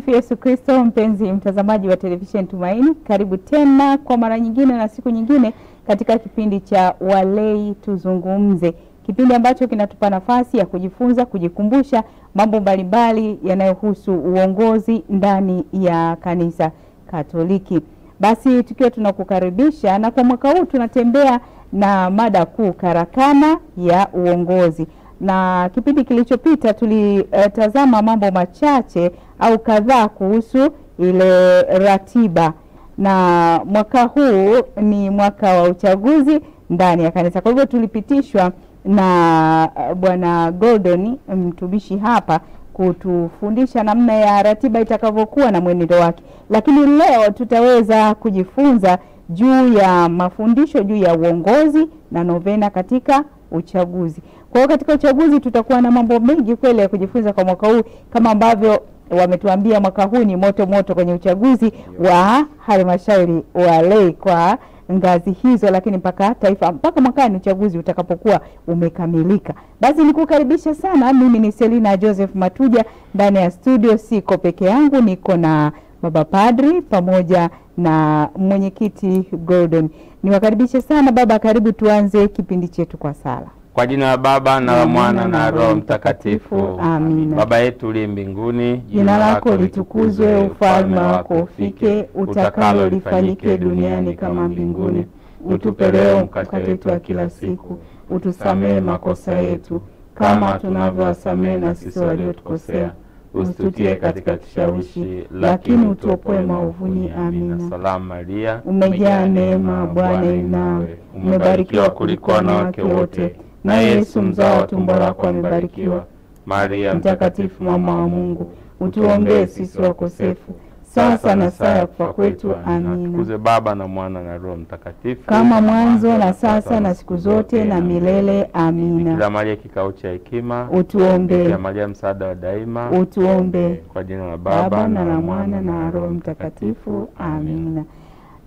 Tumsifu Yesu Kristo. Mpenzi mtazamaji wa television Tumaini, karibu tena kwa mara nyingine na siku nyingine katika kipindi cha Walei Tuzungumze, kipindi ambacho kinatupa nafasi ya kujifunza, kujikumbusha mambo mbalimbali yanayohusu uongozi ndani ya kanisa Katoliki. Basi tukiwa tunakukaribisha, na kwa mwaka huu tunatembea na mada kuu, karakana ya uongozi. Na kipindi kilichopita tulitazama mambo machache au kadhaa kuhusu ile ratiba, na mwaka huu ni mwaka wa uchaguzi ndani ya kanisa. Kwa hivyo tulipitishwa na Bwana Gordon, mtumishi hapa, kutufundisha namna ya ratiba itakavyokuwa na mwenendo wake. Lakini leo tutaweza kujifunza juu ya mafundisho juu ya uongozi na novena katika uchaguzi. Kwa hiyo katika uchaguzi tutakuwa na mambo mengi kweli ya kujifunza kwa mwaka huu, kama ambavyo wametuambia mwaka huu ni moto moto kwenye uchaguzi wa halmashauri walei kwa ngazi hizo, lakini mpaka taifa, mpaka mwakani uchaguzi utakapokuwa umekamilika. Basi nikukaribisha sana. Mimi ni Selina Joseph Matuja, ndani ya studio siko peke yangu, niko na Baba Padri pamoja na mwenyekiti Gordon. Niwakaribishe sana baba, karibu tuanze kipindi chetu kwa sala. Kwa jina la Baba na la Mwana na Roho Mtakatifu. Amina. Baba yetu uliye mbinguni, jina lako litukuzwe, ufalme wako ufike, utakalo lifanyike duniani kama mbinguni. Utupe leo mkate wetu wa kila siku, utusamehe makosa yetu kama tunavyowasamehe na sisi waliotukosea, usitutie katika kishawishi, lakini utuopoe maovuni. Amina. Salamu Maria, umejaa neema, Bwana yu nawe, umebarikiwa kuliko wanawake wote, na Yesu mzao wa tumbo lako amebarikiwa. Maria mtakatifu, mama wa Mungu, utuombee sisi wakosefu, sasa na saa ya kufa kwetu. Amina. Tukuze Baba na Mwana na Roho Mtakatifu, kama mwanzo na sasa na siku zote na milele. Amina. Bikira Maria kikao cha hekima, utuombee. Bikira Maria msaada wa daima, utuombee. Kwa jina la Baba na la Mwana na Roho Mtakatifu. Amina.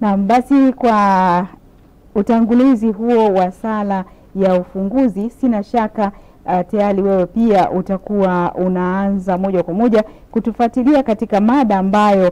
Na basi kwa utangulizi huo wa sala ya ufunguzi, sina shaka tayari wewe pia utakuwa unaanza moja kwa moja kutufuatilia katika mada ambayo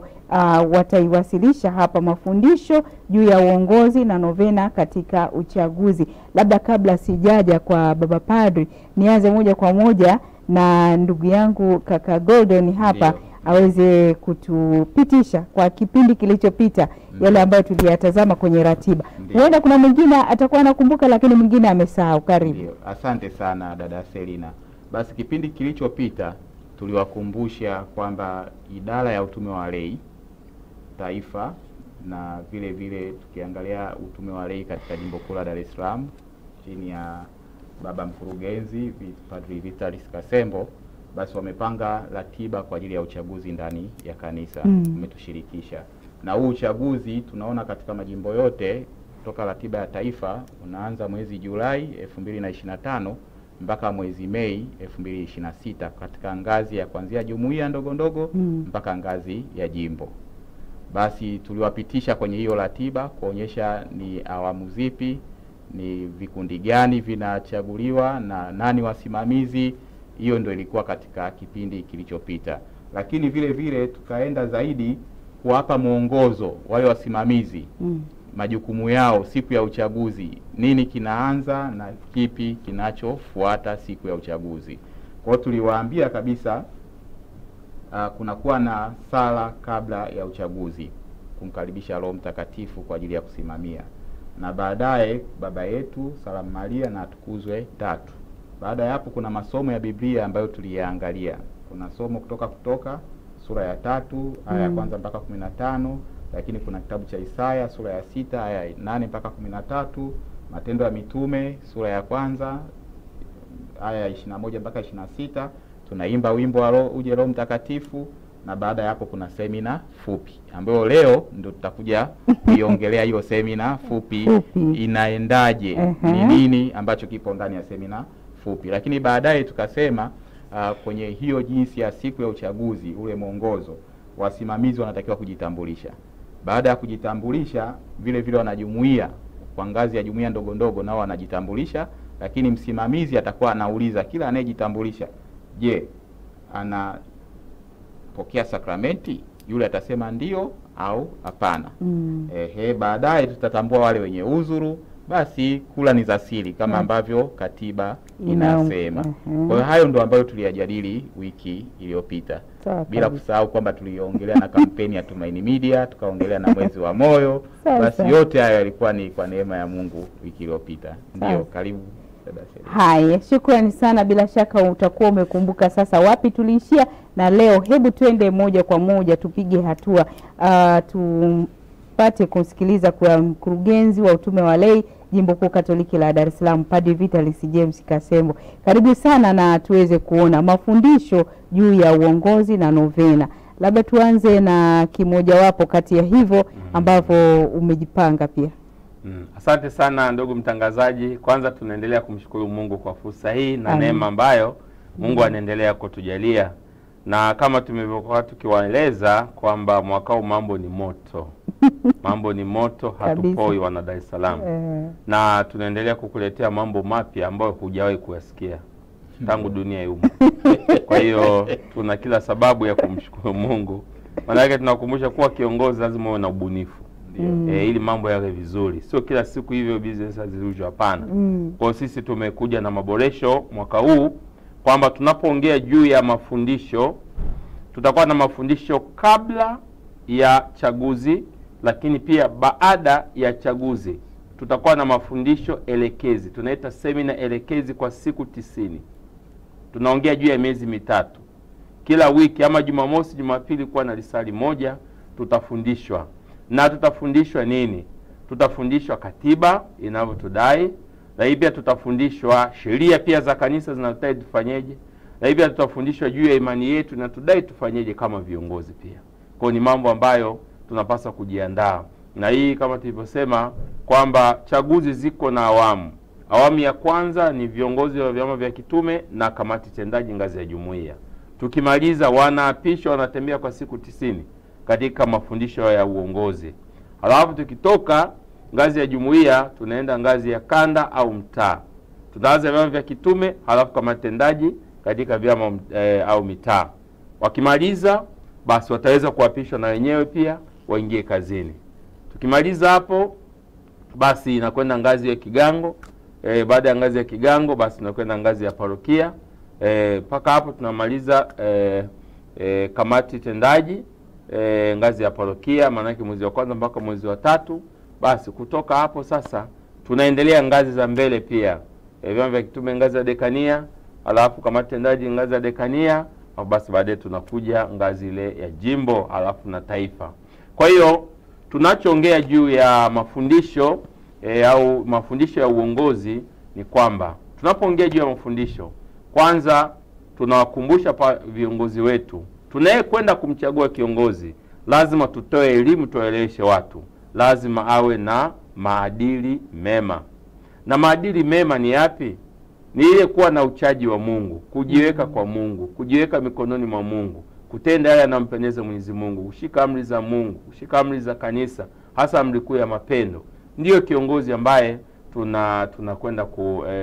wataiwasilisha hapa, mafundisho juu ya uongozi na novena katika uchaguzi. Labda kabla sijaja kwa Baba Padri, nianze moja kwa moja na ndugu yangu kaka Gordon hapa. Dio. Aweze kutupitisha kwa kipindi kilichopita yale ambayo tuliyatazama kwenye ratiba. Huenda kuna mwingine atakuwa anakumbuka, lakini mwingine amesahau. Karibu. Ndio. Asante sana dada Selina. Basi kipindi kilichopita tuliwakumbusha kwamba idara ya utume wa lei taifa, na vile vile tukiangalia utume wa lei katika jimbo kuu la Dar es Salaam chini ya baba mkurugenzi Padri Vitalis Kasembo, basi wamepanga ratiba kwa ajili ya uchaguzi ndani ya kanisa. Umetushirikisha. Na huu uchaguzi tunaona katika majimbo yote, kutoka ratiba ya taifa unaanza mwezi Julai 2025 mpaka mwezi Mei 2026 katika ngazi ya kuanzia jumuiya ndogo ndogo mpaka ngazi ya jimbo. Basi tuliwapitisha kwenye hiyo ratiba kuonyesha ni awamu zipi, ni vikundi gani vinachaguliwa na nani wasimamizi. Hiyo ndio ilikuwa katika kipindi kilichopita. Lakini vile vile tukaenda zaidi kuwapa mwongozo wale wasimamizi, majukumu yao siku ya uchaguzi, nini kinaanza na kipi kinachofuata siku ya uchaguzi. Kwa hiyo tuliwaambia kabisa kunakuwa na sala kabla ya uchaguzi, kumkaribisha Roho Mtakatifu kwa ajili ya kusimamia, na baadaye Baba yetu, Salamu Maria na Atukuzwe tatu. Baada ya hapo kuna masomo ya Biblia ambayo tuliyaangalia. Kuna somo kutoka sura ya 3 aya ya kwanza mpaka 15, lakini kuna kitabu cha Isaya sura ya 6 aya ya 8 mpaka 13, Matendo ya Mitume sura ya kwanza aya ya 21 mpaka 26. Tunaimba wimbo wa uje Roho Mtakatifu, na baada ya hapo kuna semina fupi ambayo leo ndio tutakuja kuiongelea hiyo semina fupi inaendaje, ni nini ambacho kipo ndani ya semina fupi. Lakini baadaye tukasema kwenye hiyo jinsi ya siku ya uchaguzi, ule mwongozo, wasimamizi wanatakiwa kujitambulisha. Baada ya kujitambulisha, vile vile wanajumuiya kwa ngazi ya jumuiya ndogo ndogo nao wanajitambulisha, lakini msimamizi atakuwa anauliza kila anayejitambulisha, je, kupokea sakramenti, yule atasema ndio au hapana. Baadaye tutatambua wale wenye uzuru, basi kula ni za siri kama ambavyo katiba inasema. Kwa hiyo hayo ndio ambayo tuliyajadili wiki iliyopita. Bila kusahau kwamba tuliongelea na kampeni ya Tumaini Media, tukaongelea na mwezi wa moyo. Basi yote haya yalikuwa ni kwa neema ya Mungu wiki iliyopita. Ndio, karibu dada Selina. Haya, shukrani sana. Bila shaka utakuwa umekumbuka sasa wapi tuliishia, na leo hebu twende moja kwa moja tupige hatua. Tupate kusikiliza kwa mkurugenzi wa utume wa lei Jimbo Kuu Katoliki la Dar es Salaam, Padre Vitalis James Kasembo. Karibu sana na tuweze kuona mafundisho juu ya uongozi na novena. Labda tuanze na kimoja wapo kati ya hivyo ambavyo umejipanga pia. Asante sana ndugu mtangazaji. Kwanza tunaendelea kumshukuru Mungu kwa fursa hii na neema ambayo Mungu anaendelea kutujalia. Na kama tumekuwa tukiwaeleza kwamba mwaka huu mambo ni moto. Mambo ni moto, hatupoi wana Dar es Salaam. Na tunaendelea kukuletea mambo mapya ambayo hujawahi kuyasikia tangu dunia iumbwe. Kwa hiyo tuna kila sababu ya kumshukuru Mungu. Maana yake tunakumbusha kuwa kiongozi lazima uwe na ubunifu. Ili mambo yawe vizuri. Sio kila siku hivyo business hazirushwa, hapana. Kwa sisi tumekuja na maboresho mwaka huu kwamba tunapoongea juu ya mafundisho, tutakuwa na mafundisho kabla ya chaguzi, lakini pia baada ya chaguzi tutakuwa na mafundisho elekezi. Tunaita semina elekezi kwa siku 90. Tunaongea juu ya miezi mitatu. Kila wiki ama Jumamosi, Jumapili kuwa na risali moja tutafundishwa. Na tutafundishwa nini? Tutafundishwa katiba inavyotudai, na pia tutafundishwa sheria pia za kanisa zinatudai tufanyeje. Na pia tutafundishwa juu ya imani yetu na tudai tufanyeje kama viongozi pia. Kwa ni mambo ambayo tunapaswa kujiandaa. Na hii kama tulivyosema kwamba chaguzi ziko na awamu. Awamu ya kwanza ni viongozi wa vyama vya kitume na kamati tendaji ngazi ya jumuiya. Tukimaliza wanaapishwa, wanatembea kwa siku 90 katika mafundisho ya uongozi. Halafu tukitoka ngazi ya jumuiya tunaenda ngazi ya kanda au mtaa. Tunaanza vyama vya kitume, halafu kamati tendaji katika vyama au mitaa. Wakimaliza basi wataweza kuapishwa na wenyewe pia waingie kazini. Tukimaliza hapo basi inakwenda ngazi ya kigango. Baada ya ngazi ya kigango basi tunakwenda ngazi ya parokia. Paka hapo tunamaliza kamati tendaji ngazi ya parokia, maana yake mwezi wa kwanza mpaka mwezi wa 3. Basi kutoka hapo sasa tunaendelea ngazi za mbele pia. Vyama vya kitume ngazi ya dekania, alafu kamati tendaji ngazi ya dekania, au basi baadaye tunakuja ngazi ile ya jimbo, alafu na taifa. Kwa hiyo tunachoongea juu ya mafundisho au mafundisho ya uongozi ni kwamba tunapoongea juu ya mafundisho, kwanza tunawakumbusha viongozi wetu, tunayekwenda kumchagua kiongozi lazima tutoe elimu, tueleweshe watu. Lazima awe na maadili mema. Na maadili mema ni yapi? Ni ile kuwa na uchaji wa Mungu, kujiweka kwa Mungu, kujiweka mikononi mwa Mungu, kutenda yale yanayompendeza Mwenyezi Mungu, kushika amri za Mungu, kushika amri za kanisa, hasa amri kuu ya mapendo. Ndiyo kiongozi ambaye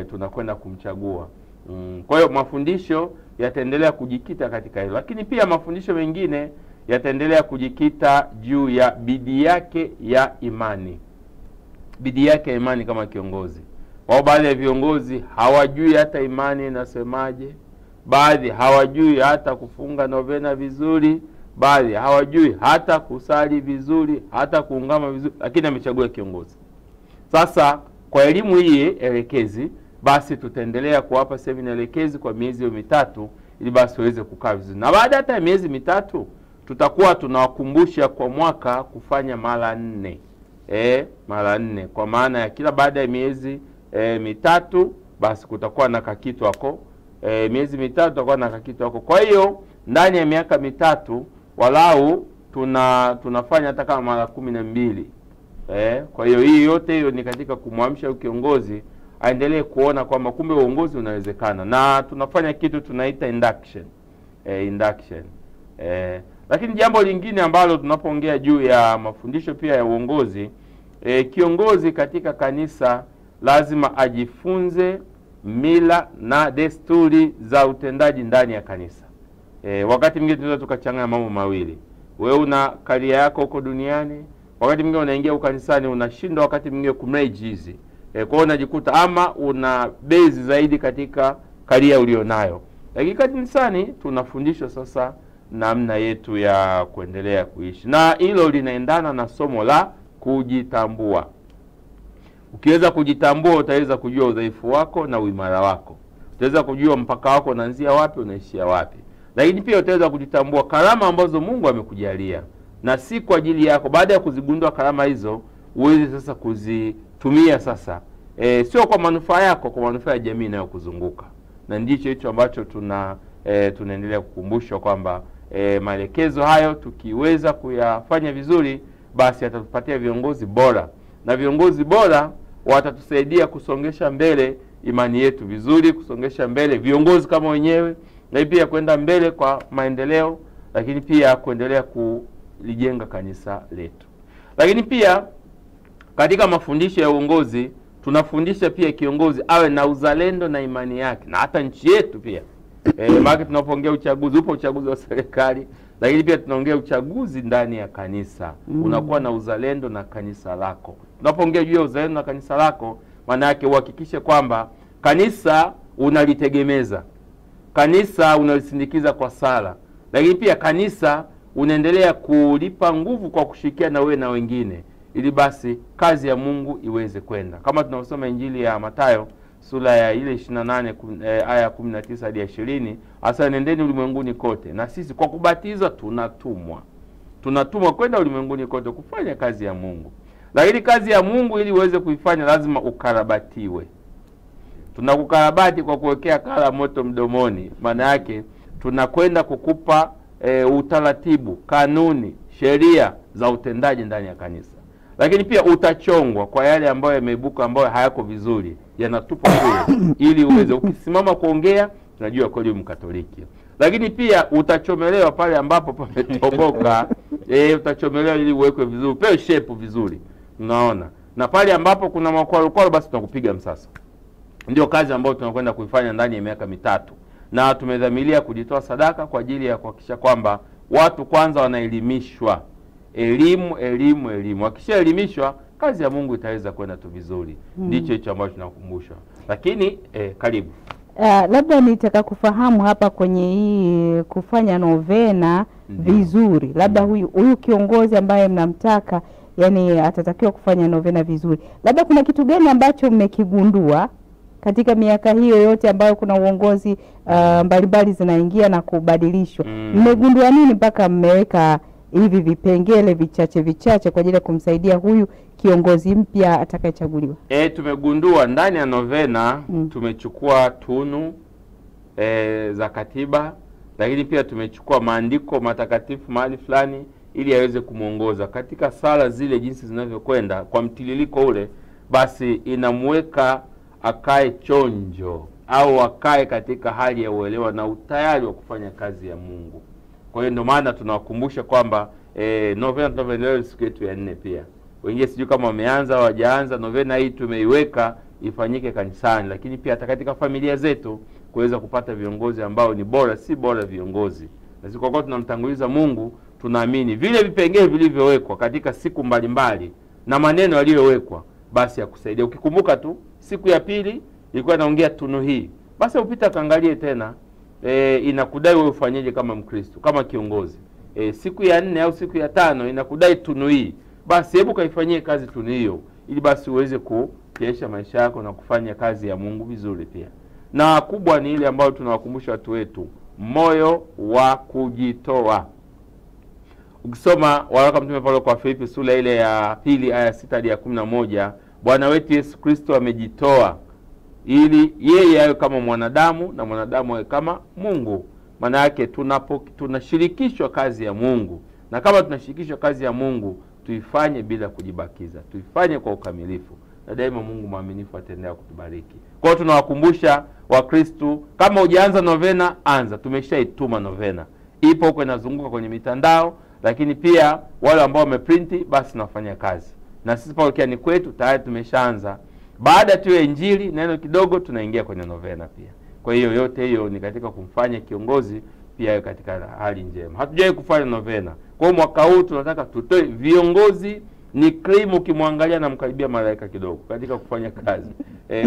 tunakwenda kumchagua. Kwa hiyo mafundisho yataendelea kujikita katika hilo, lakini pia mafundisho mengine yataendelea kujikita juu ya bidii yake ya imani. Bidii yake ya imani kama kiongozi. Kwa baadhi ya viongozi hawajui hata imani inasemaje, baadhi hawajui hata kufunga novena vizuri, baadhi hawajui hata kusali vizuri, hata kuungama vizuri, lakini amechagua kiongozi. Sasa kwa elimu hii elekezi, basi tutaendelea kuwapa semina elekezi kwa miezi mitatu ili basi waweze kukaa vizuri. Na baada hata ya miezi mitatu tutakuwa tunawakumbusha kwa mwaka kufanya mara 4. Mara 4 kwa maana ya kila baada ya miezi mitatu basi kutakuwa na kakitu wako. Miezi mitatu tutakuwa na kakitu wako. Kwa hiyo ndani ya miaka mitatu walau tunafanya hata kama mara 12. Kwa hiyo hii yote hiyo ni katika kumwamsha kiongozi aendelee kuona kwamba kumbe uongozi unawezekana, na tunafanya kitu tunaita induction. Lakini jambo lingine ambalo tunapoongea juu ya mafundisho pia ya uongozi, kiongozi katika kanisa lazima ajifunze mila na desturi za utendaji ndani ya kanisa. Wakati mwingine tunaweza tukachanganya mambo mawili. Wewe una karia yako huko duniani, wakati mwingine unaingia ukanisani unashindwa wakati mwingine kumanage hizi. Kwa hiyo unajikuta ama una base zaidi katika karia ulionayo. Lakini kanisani tunafundishwa sasa namna yetu ya kuendelea kuishi. Na hilo linaendana na somo la kujitambua. Ukiweza kujitambua utaweza kujua udhaifu wako na uimara wako. Utaweza kujua mpaka wako unaanzia wapi unaishia wapi. Lakini pia utaweza kujitambua karama ambazo Mungu amekujalia. Na si kwa ajili yako. Baada ya kuzigundua karama hizo, uweze sasa kuzitumia sasa. Sio kwa manufaa yako, kwa manufaa ya jamii inayokuzunguka. Na ndicho hicho ambacho tunaendelea kukumbushwa kwamba maelekezo hayo tukiweza kuyafanya vizuri, basi atatupatia viongozi bora. Na viongozi bora watatusaidia kusongesha mbele imani yetu vizuri, kusongesha mbele viongozi kama wenyewe, na pia kwenda mbele kwa maendeleo, lakini pia kuendelea kulijenga kanisa letu. Lakini pia katika mafundisho ya uongozi tunafundisha pia kiongozi awe na uzalendo na imani yake, na hata nchi yetu pia. Maana tunapoongea uchaguzi, upo uchaguzi wa serikali, lakini pia tunaongea uchaguzi ndani ya kanisa. Unakuwa na uzalendo na kanisa lako. Tunapoongea juu ya uzalendo na kanisa lako, maana yake uhakikishe kwamba kanisa unalitegemeza. Kanisa unalisindikiza kwa sala. Lakini pia kanisa unaendelea kulipa nguvu kwa kushirikiana na wewe na wengine, ili basi kazi ya Mungu iweze kwenda. Kama tunaosoma Injili ya Mathayo sura ya ile 28 aya 19 hadi 20, hasa nendeni ulimwenguni kote. Na sisi kwa kubatizwa tunatumwa kwenda ulimwenguni kote kufanya kazi ya Mungu. Lakini kazi ya Mungu ili uweze kuifanya lazima ukarabatiwe. Tunakukarabati kwa kuwekea kala moto mdomoni. Maana yake tunakwenda kukupa utaratibu, kanuni, sheria za utendaji ndani ya kanisa. Lakini pia utachongwa kwa yale ambayo yameibuka ambayo hayako vizuri, yanatupwa kule ili uweze ukisimama kuongea tunajua kweli Mkatoliki. Lakini pia utachomelewa pale ambapo pametoboka, utachomelewa ili uwekwe vizuri, pewe shape vizuri. Unaona? Na pale ambapo kuna makwaro basi tunakupiga msasa. Ndio kazi ambayo tunakwenda kuifanya ndani ya miaka 3. Na tumedhamiria kujitoa sadaka kwa ajili ya kuhakikisha kwamba watu kwanza wanaelimishwa. Elimu. Wakishaelimishwa, kazi ya Mungu itaweza kwenda tu vizuri. Ndicho hicho ambacho tunakumbushwa. Lakini karibu. Labda nitaka kufahamu hapa kwenye hii kufanya novena vizuri. Labda huyu kiongozi ambaye mnamtaka, yani atatakiwa kufanya novena vizuri. Labda kuna kitu gani ambacho mmekigundua katika miaka hiyo yote ambayo kuna uongozi mbalimbali zinaingia na kubadilishwa? Mmegundua nini mpaka mmeweka hivi vipengele vichache kwa ajili ya kumsaidia huyu kiongozi mpya atakayechaguliwa? Tumegundua ndani ya novena tumechukua tunu za katiba, lakini pia tumechukua maandiko matakatifu mahali fulani ili aweze kumuongoza katika sala zile jinsi zinavyokwenda kwa mtiririko ule. Basi inamweka akae chonjo au akae katika hali ya uelewa na utayari wa kufanya kazi ya Mungu. Kwa hiyo ndio maana tunawakumbusha kwamba novena tunavyoendelea siku yetu ya 4 pia. Wengine sijui kama wameanza au hawajaanza. Novena hii tumeiweka ifanyike kanisani, lakini pia hata katika familia zetu kuweza kupata viongozi ambao ni bora, si bora viongozi. Na sisi kwa kuwa tunamtanguliza Mungu, tunaamini vile vipengele vilivyowekwa katika siku mbalimbali na maneno yaliyowekwa basi ya kusaidia. Ukikumbuka tu siku ya pili ilikuwa inaongea tunu hii, basi upita kaangalie tena inakudai wewe ufanyeje kama Mkristo, kama kiongozi. Siku ya 4 au siku ya 5 inakudai tunu hii, basi hebu kaifanyie kazi tunu hiyo ili basi uweze kukiesha maisha yako na kufanya kazi ya Mungu vizuri pia. Na kubwa ni ile ambayo tunawakumbusha watu wetu, moyo wa kujitoa. Ukisoma waraka Mtume Paulo kwa Filipi sura ile ya 2 aya 6 hadi ya 11, Bwana wetu Yesu Kristo amejitoa ili yeye awe kama mwanadamu na mwanadamu awe kama Mungu. Maana yake tunashirikishwa kazi ya Mungu, na kama tunashirikishwa kazi ya Mungu tuifanye bila kujibakiza, tuifanye kwa ukamilifu, na daima Mungu mwaminifu ataendelea kutubariki. Kwa hiyo tunawakumbusha Wakristo, kama hujaanza novena anza. Tumeshaituma novena, ipo huko inazunguka kwenye mitandao, lakini pia wale ambao wameprinti basi nafanya kazi. Na sisi parokiani kwetu tayari tumeshaanza. Baada tu ya Injili neno kidogo tunaingia kwenye novena pia. Kwa hiyo yote hiyo ni katika kumfanya kiongozi pia yawe katika hali njema. Hatujawahi kufanya novena. Kwa hiyo mwaka huu tunataka tutoe viongozi ni cream, ukimwangalia na mkaribia malaika kidogo katika kufanya kazi.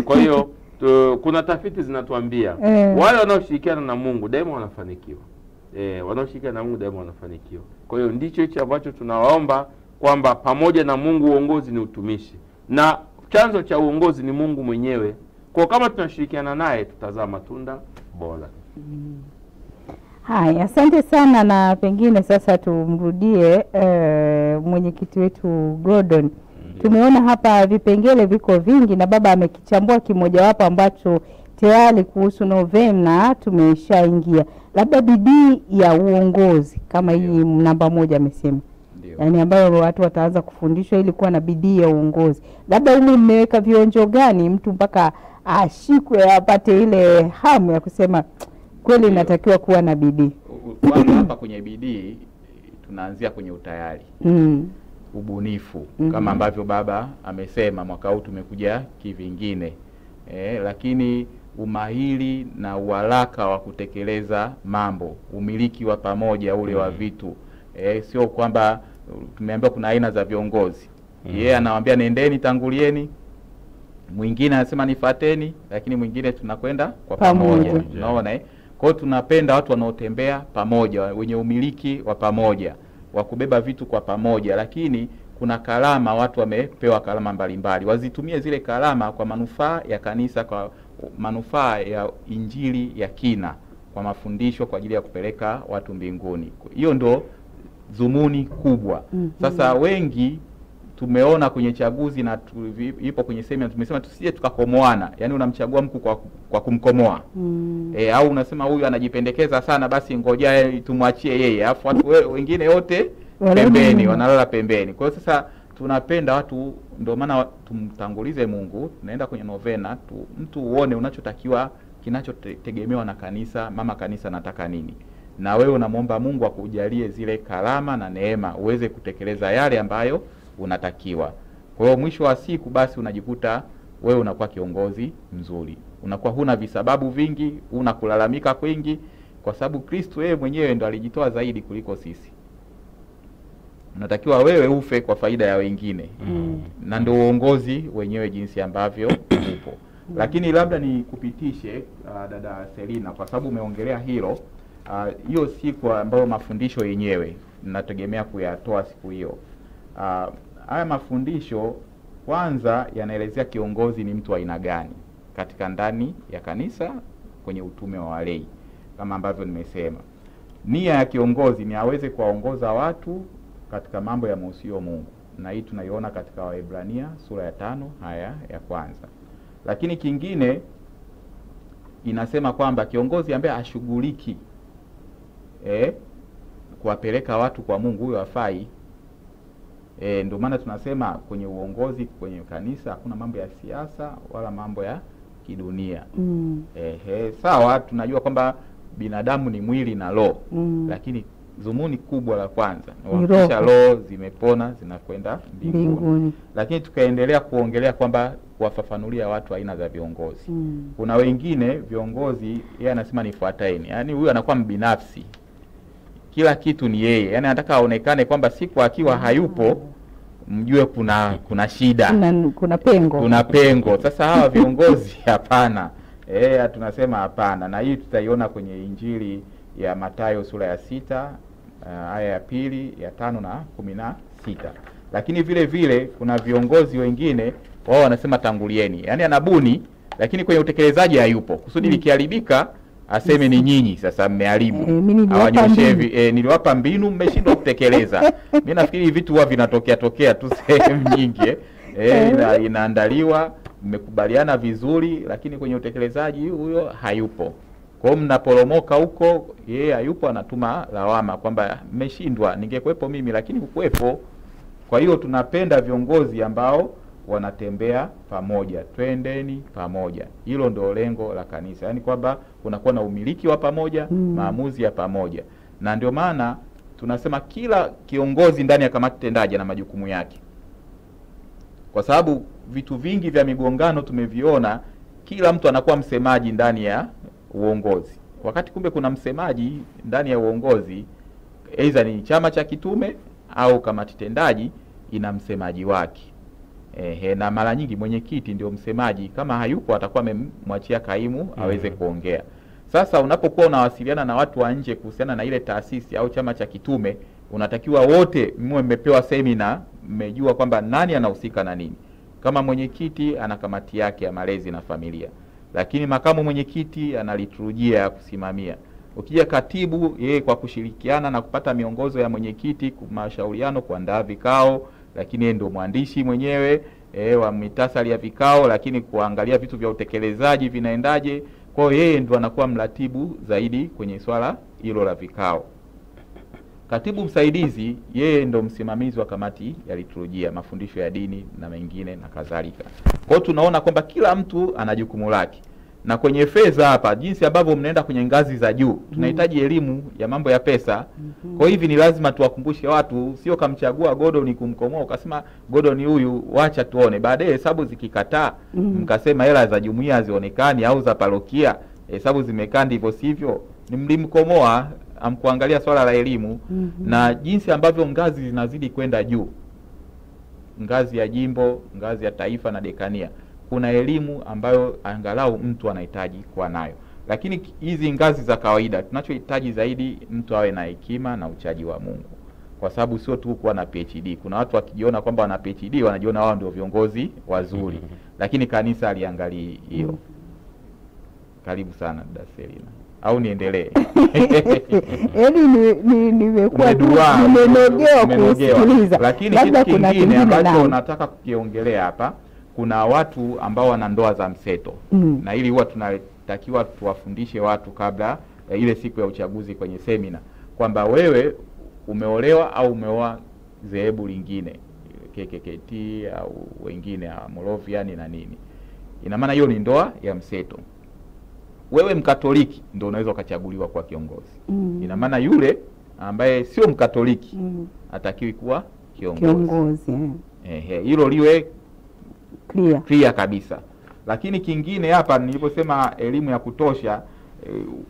Kwa hiyo kuna tafiti zinatuambia wale wanaoshirikiana na Mungu daima wanafanikiwa. Wanaoshirikiana na Mungu daima wanafanikiwa. Kwa hiyo ndicho hicho ambacho tunawaomba, kwamba pamoja na Mungu uongozi ni utumishi, na chanzo cha uongozi ni Mungu mwenyewe. Kwa kama tunashirikiana naye tutazaa matunda bora. Haya, asante sana, na pengine sasa tumrudie mwenyekiti wetu Gordon. Tumeona hapa vipengele viko vingi na baba amekichambua kimojawapo ambacho tayari kuhusu novena tumeshaingia. Labda bidii ya uongozi kama hii namba 1 amesema. Yaani ambayo watu wataanza kufundishwa ili kuwa na bidii ya uongozi. Labda humu mmeweka vionjo gani mtu mpaka ashikwe apate ile hamu ya kusema kweli inatakiwa kuwa na bidii? Kwanza hapa kwenye bidii tunaanzia kwenye utayari. Ubunifu. Kama ambavyo baba amesema, mwaka huu tumekuja kivingine. Lakini umahiri na uharaka wa kutekeleza mambo, umiliki wa pamoja ule wa vitu. Sio kwamba tumeambiwa kuna aina za viongozi. Yeye anawaambia nendeni, tangulieni. Mwingine anasema nifuateni, lakini mwingine tunakwenda kwa pamoja. Unaona Kwa hiyo tunapenda watu wanaotembea pamoja, wenye umiliki wa pamoja, wa kubeba vitu kwa pamoja. Lakini kuna kalama, watu wamepewa kalama mbalimbali, wazitumie zile kalama kwa manufaa ya kanisa, kwa manufaa ya injili ya kina, kwa mafundisho kwa ajili ya kupeleka watu mbinguni. Hiyo ndo dhumuni kubwa. Sasa wengi tumeona kwenye chaguzi na ipo kwenye semina, tumesema tusije tukakomoana. Yaani unamchagua mtu kwa kumkomoa. Au unasema huyu anajipendekeza sana, basi ngoja tumwachie yeye, alafu watu wengine wote pembeni, wanalala pembeni. Kwa hiyo sasa tunapenda watu, ndio maana tumtangulize Mungu. Tunaenda kwenye novena mtu uone unachotakiwa, kinachotegemewa na kanisa, mama kanisa anataka nini, na wewe unamwomba Mungu akujalie zile karama na neema uweze kutekeleza yale ambayo unatakiwa. Kwa hiyo mwisho wa siku basi unajikuta wewe unakuwa kiongozi mzuri, unakuwa huna visababu vingi, una kulalamika kwingi, kwa sababu Kristo yeye mwenyewe ndo alijitoa zaidi kuliko sisi. Unatakiwa wewe ufe kwa faida ya wengine. Na ndio uongozi wenyewe jinsi ambavyo upo. Lakini labda nikupitishe dada Selina, kwa sababu umeongelea hilo. Hiyo siku ambayo mafundisho yenyewe nategemea kuyatoa siku hiyo. Haya mafundisho kwanza yanaelezea kiongozi ni mtu wa aina gani katika ndani ya kanisa kwenye utume wa walei. Kama ambavyo nimesema, nia ya kiongozi ni aweze kuwaongoza watu katika mambo ya muhusio Mungu, na hii tunaiona katika Waebrania sura ya 5 aya ya kwanza. Lakini kingine inasema kwamba kiongozi ambaye ashughuliki kuwapeleka watu kwa Mungu, huyo hafai. Ndio maana tunasema kwenye uongozi kwenye kanisa hakuna mambo ya siasa wala mambo ya kidunia. Sawa, tunajua kwamba binadamu ni mwili na roho, lakini dhumuni kubwa la kwanza ni kuhakikisha roho zimepona zinakwenda mbinguni. Lakini tukaendelea kuongelea kwamba kuwafafanulia watu aina za viongozi. Kuna wengine viongozi yeye anasema nifuataeni, yaani huyu anakuwa mbinafsi, kila kitu ni yeye, yaani anataka aonekane kwamba siku akiwa hayupo mjue kuna shida, kuna pengo. Sasa hawa viongozi hapana. Tunasema hapana, na hii tutaiona kwenye Injili ya Mathayo sura ya 6 aya ya 2, ya 5 na 16. Lakini vile vile kuna viongozi wengine wao wanasema tangulieni, yaani anabuni lakini kwenye utekelezaji hayupo. Kusudi likiharibika aseme ni nyinyi sasa mmeharibu. Niliwapa mbinu mmeshindwa kutekeleza. Mimi nafikiri vitu huwa vinatokea tu sehemu nyingi. Inaandaliwa, mmekubaliana vizuri, lakini kwenye utekelezaji huyo hayupo. Kwa hiyo mnaporomoka huko, yeye hayupo, anatuma lawama kwamba mmeshindwa, ningekuepo mimi lakini hukuepo. Kwa hiyo tunapenda viongozi ambao wanatembea pamoja, twendeni pamoja. Hilo ndio lengo la kanisa, yaani kwamba unakuwa na umiliki wa pamoja, maamuzi ya pamoja. Na ndio maana tunasema kila kiongozi ndani ya kamati tendaji na majukumu yake, kwa sababu vitu vingi vya migongano tumeviona, kila mtu anakuwa msemaji ndani ya uongozi. wakati kumbe kuna msemaji ndani ya uongozi, aidha ni chama cha kitume au kamati tendaji ina msemaji wake. Na mara nyingi mwenyekiti ndio msemaji, kama hayupo atakuwa amemwachia kaimu aweze kuongea. Sasa unapokuwa unawasiliana na watu wa nje kuhusiana na ile taasisi au chama cha kitume, unatakiwa wote mmepewa semina, mmejua kwamba nani anahusika na nini. Kama mwenyekiti ana kamati yake ya malezi na familia, lakini makamu mwenyekiti ana liturujia ya kusimamia. Ukija katibu, yeye kwa kushirikiana na kupata miongozo ya mwenyekiti, mashauriano, kuandaa vikao, lakini yeye ndio mwandishi mwenyewe wa mitasari ya vikao, lakini kuangalia vitu vya utekelezaji vinaendaje. Kwa hiyo yeye ndio anakuwa mratibu zaidi kwenye swala hilo la vikao. Katibu msaidizi, yeye ndio msimamizi wa kamati ya liturujia, mafundisho ya dini na mengine na kadhalika. Kwa hiyo tunaona kwamba kila mtu ana jukumu lake. Na kwenye fedha hapa, jinsi ambavyo mnaenda kwenye ngazi za juu, tunahitaji elimu ya mambo ya pesa. Kwa hivi ni lazima tuwakumbushe watu, sio kamchagua Gordon kumkomoa ukasema Gordon huyu wacha tuone. Baadaye hesabu zikikataa, mkasema hela za jumuiya hazionekani au za parokia, hesabu zimekaa ndivyo sivyo, ni mlimkomoa, amkuangalia swala la elimu. Na jinsi ambavyo ngazi zinazidi kwenda juu, ngazi ya jimbo, ngazi ya taifa na dekania, kuna elimu ambayo angalau mtu anahitaji kuwa nayo. Lakini hizi ngazi za kawaida, tunachohitaji zaidi mtu awe na hekima na uchaji wa Mungu. Kwa sababu sio tu kuwa na PhD. Kuna watu wakijiona kwamba wana PhD wanajiona wao ndio viongozi wazuri. Lakini kanisa aliangalia hiyo. Karibu sana dada Selina. Au niendelee? Nimekuwa nimenogewa kusikiliza. Lakini kitu kingine ambacho nataka kukiongelea hapa, kuna watu ambao wana ndoa za mseto. Na ili huwa tunatakiwa tuwafundishe watu kabla ile siku ya uchaguzi kwenye semina, kwamba wewe umeolewa au umeoa dhehebu lingine, KKKT au wengine Moravian na nini, ina maana hiyo ni ndoa ya mseto. Wewe Mkatoliki ndio unaweza ukachaguliwa kwa kiongozi. Ina maana yule ambaye sio Mkatoliki hatakiwi kuwa kiongozi. Hilo liwe clear kabisa. Lakini kingine hapa niliposema elimu ya kutosha,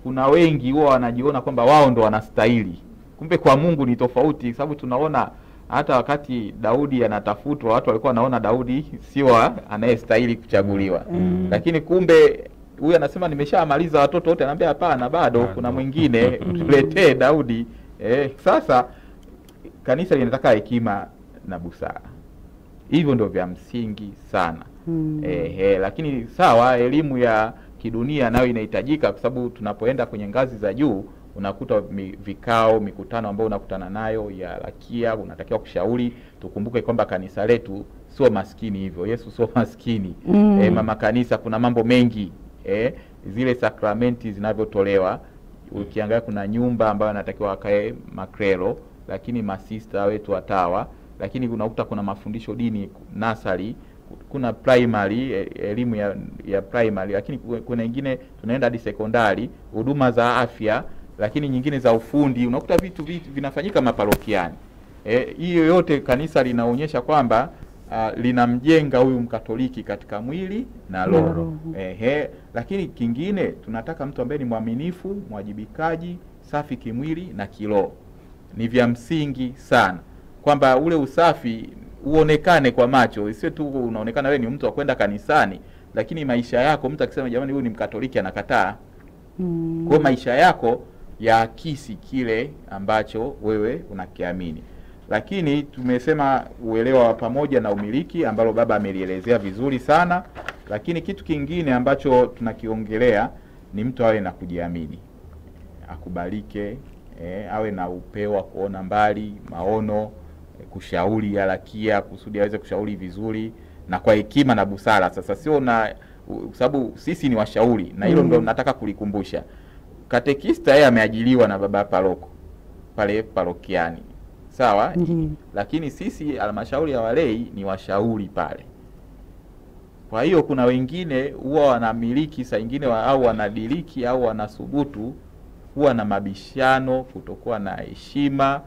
kuna wengi huwa wanajiona kwamba wao ndo wanastahili. Kumbe kwa Mungu ni tofauti, sababu tunaona hata wakati Daudi anatafutwa watu walikuwa wanaona Daudi sio anayestahili kuchaguliwa. Lakini kumbe huyu anasema nimeshamaliza watoto wote, anambia hapana, bado kuna mwingine, tuletee Daudi. Sasa kanisa linataka hekima na busara. Hivyo ndio vya msingi sana. Lakini sawa, elimu ya kidunia nayo inahitajika, kwa sababu tunapoenda kwenye ngazi za juu unakuta vikao, mikutano ambayo unakutana nayo ya lakia, unatakiwa kushauri. Tukumbuke kwamba kanisa letu sio maskini hivyo. Yesu sio maskini. Mama kanisa kuna mambo mengi. Zile sakramenti zinavyotolewa, ukiangalia kuna nyumba ambayo anatakiwa wakae makrelo, lakini masista wetu watawa, lakini unakuta kuna mafundisho dini nasari, kuna primary, elimu ya primary, lakini kuna nyingine tunaenda hadi sekondari, huduma za afya, lakini nyingine za ufundi. Unakuta vitu vinafanyika maparokiani. Hiyo yote kanisa linaonyesha kwamba linamjenga huyu Mkatoliki katika mwili na roho. Lakini kingine tunataka mtu ambaye ni mwaminifu, mwajibikaji, safi kimwili na kiroho. Ni vya msingi sana kwamba ule usafi uonekane kwa macho, sio tu unaonekana wewe ni mtu wa kwenda kanisani, lakini maisha yako, mtu akisema jamani huyu ni Mkatoliki anakataa. Kwa maisha yako yaakisi kile ambacho wewe unakiamini. Lakini tumesema uelewa wa pamoja na umiliki, ambalo baba amelielezea vizuri sana. Lakini kitu kingine ambacho tunakiongelea ni mtu awe na kujiamini, akubalike, awe na upeo wa kuona mbali, maono, kushauri harakia kusudi aweze kushauri vizuri na kwa hekima na busara. Sasa sio na sababu sisi ni washauri, na hilo ndio nataka kulikumbusha. Katekista yeye ameajiliwa na baba paroko pale parokiani. Sawa? Lakini sisi halmashauri ya walei ni washauri pale. Kwa hiyo kuna wengine huwa wanamiliki saa nyingine au wanadiriki au wanasubutu huwa na mabishano, kutokuwa na heshima,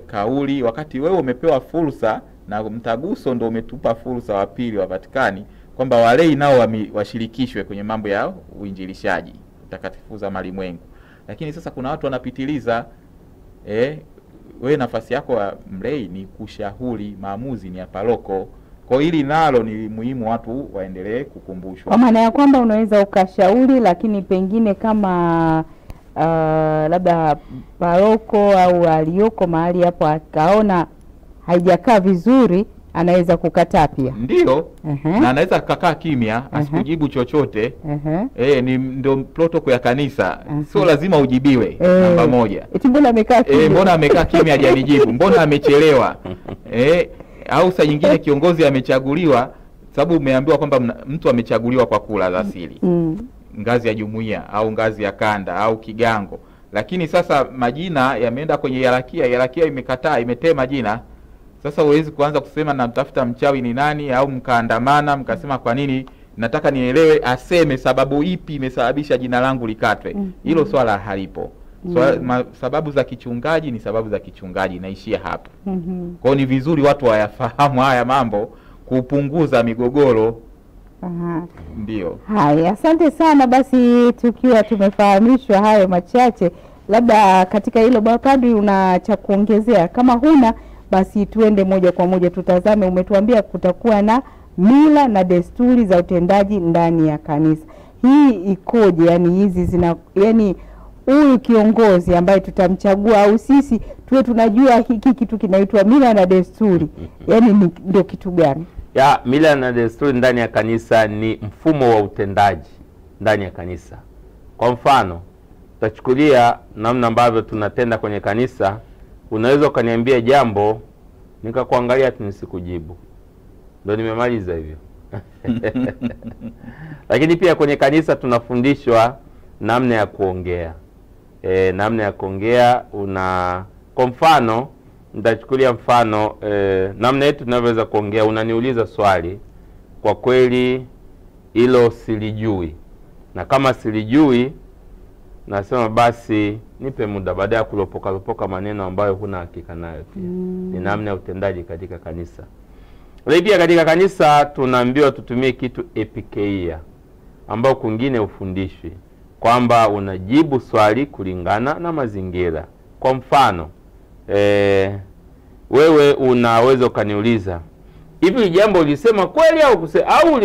kauli, wakati wewe umepewa fursa na mtaguso ndio umetupa fursa wa pili wa Vatikani kwamba walei nao washirikishwe kwenye mambo ya uinjilishaji, takatifu za malimwengu. Lakini sasa kuna watu wanapitiliza, wewe nafasi yako ya mlei ni kushauri, maamuzi ni ya paroko. Kwa hili nalo ni muhimu watu waendelee kukumbushwa. Kwa maana ya kwamba unaweza ukashauri, lakini pengine kama labda paroko au aliyoko mahali hapo akaona haijakaa vizuri, anaweza kukataa pia. Ndio. Na anaweza kukaa kimya, asikujibu chochote. Ni ndio protocol ya kanisa. Sio lazima ujibiwe. Namba moja. Eti mbona amekaa kimya? Mbona amekaa kimya hajanijibu? Mbona amechelewa? Au saa nyingine kiongozi amechaguliwa, sababu umeambiwa kwamba mtu amechaguliwa kwa kula za asili. Ngazi ya jumuiya au ngazi ya kanda au kigango. Lakini sasa majina yameenda kwenye hierarkia imekataa, imetema jina. Sasa huwezi kuanza kusema namtafuta mchawi ni nani, au mkaandamana mkasema kwa nini, nataka nielewe aseme sababu ipi imesababisha jina langu likatwe. Hilo swala halipo. Sababu za kichungaji ni sababu za kichungaji, naishia hapo. Kwa hiyo ni vizuri watu wayafahamu haya mambo kupunguza migogoro. Ndio. Haya, asante sana. Basi tukiwa tumefahamishwa hayo machache, labda katika hilo Padri una cha kuongezea? Kama huna, basi tuende moja kwa moja tutazame. Umetuambia kutakuwa na mila na desturi za utendaji ndani ya kanisa. Hii ikoje? Yani hizi yani huyu kiongozi ambaye tutamchagua au sisi tuwe tunajua hiki kitu kinaitwa mila na desturi, yani ndio kitu gani? Mila na desturi ndani ya kanisa ni mfumo wa utendaji ndani ya kanisa. Kwa mfano, tutachukulia namna ambavyo tunatenda kwenye kanisa. Unaweza ukaniambia jambo, nikakuangalia tu nisikujibu, ndio nimemaliza hivyo. Lakini pia kwenye kanisa tunafundishwa namna ya kuongea. Namna ya kuongea kwa mfano, nitachukulia mfano namna yetu tunavyoweza kuongea. Unaniuliza swali, kwa kweli hilo silijui, na kama silijui nasema basi nipe muda, baada ya kulopoka maneno ambayo huna hakika nayo. Pia ni namna ya utendaji katika kanisa. Lakini pia katika kanisa tunaambiwa tutumie kitu epikeia, ambao kwingine ufundishwi, kwamba unajibu swali kulingana na mazingira. Kwa mfano, wewe unaweza ukaniuliza, hivi jambo ulisema kweli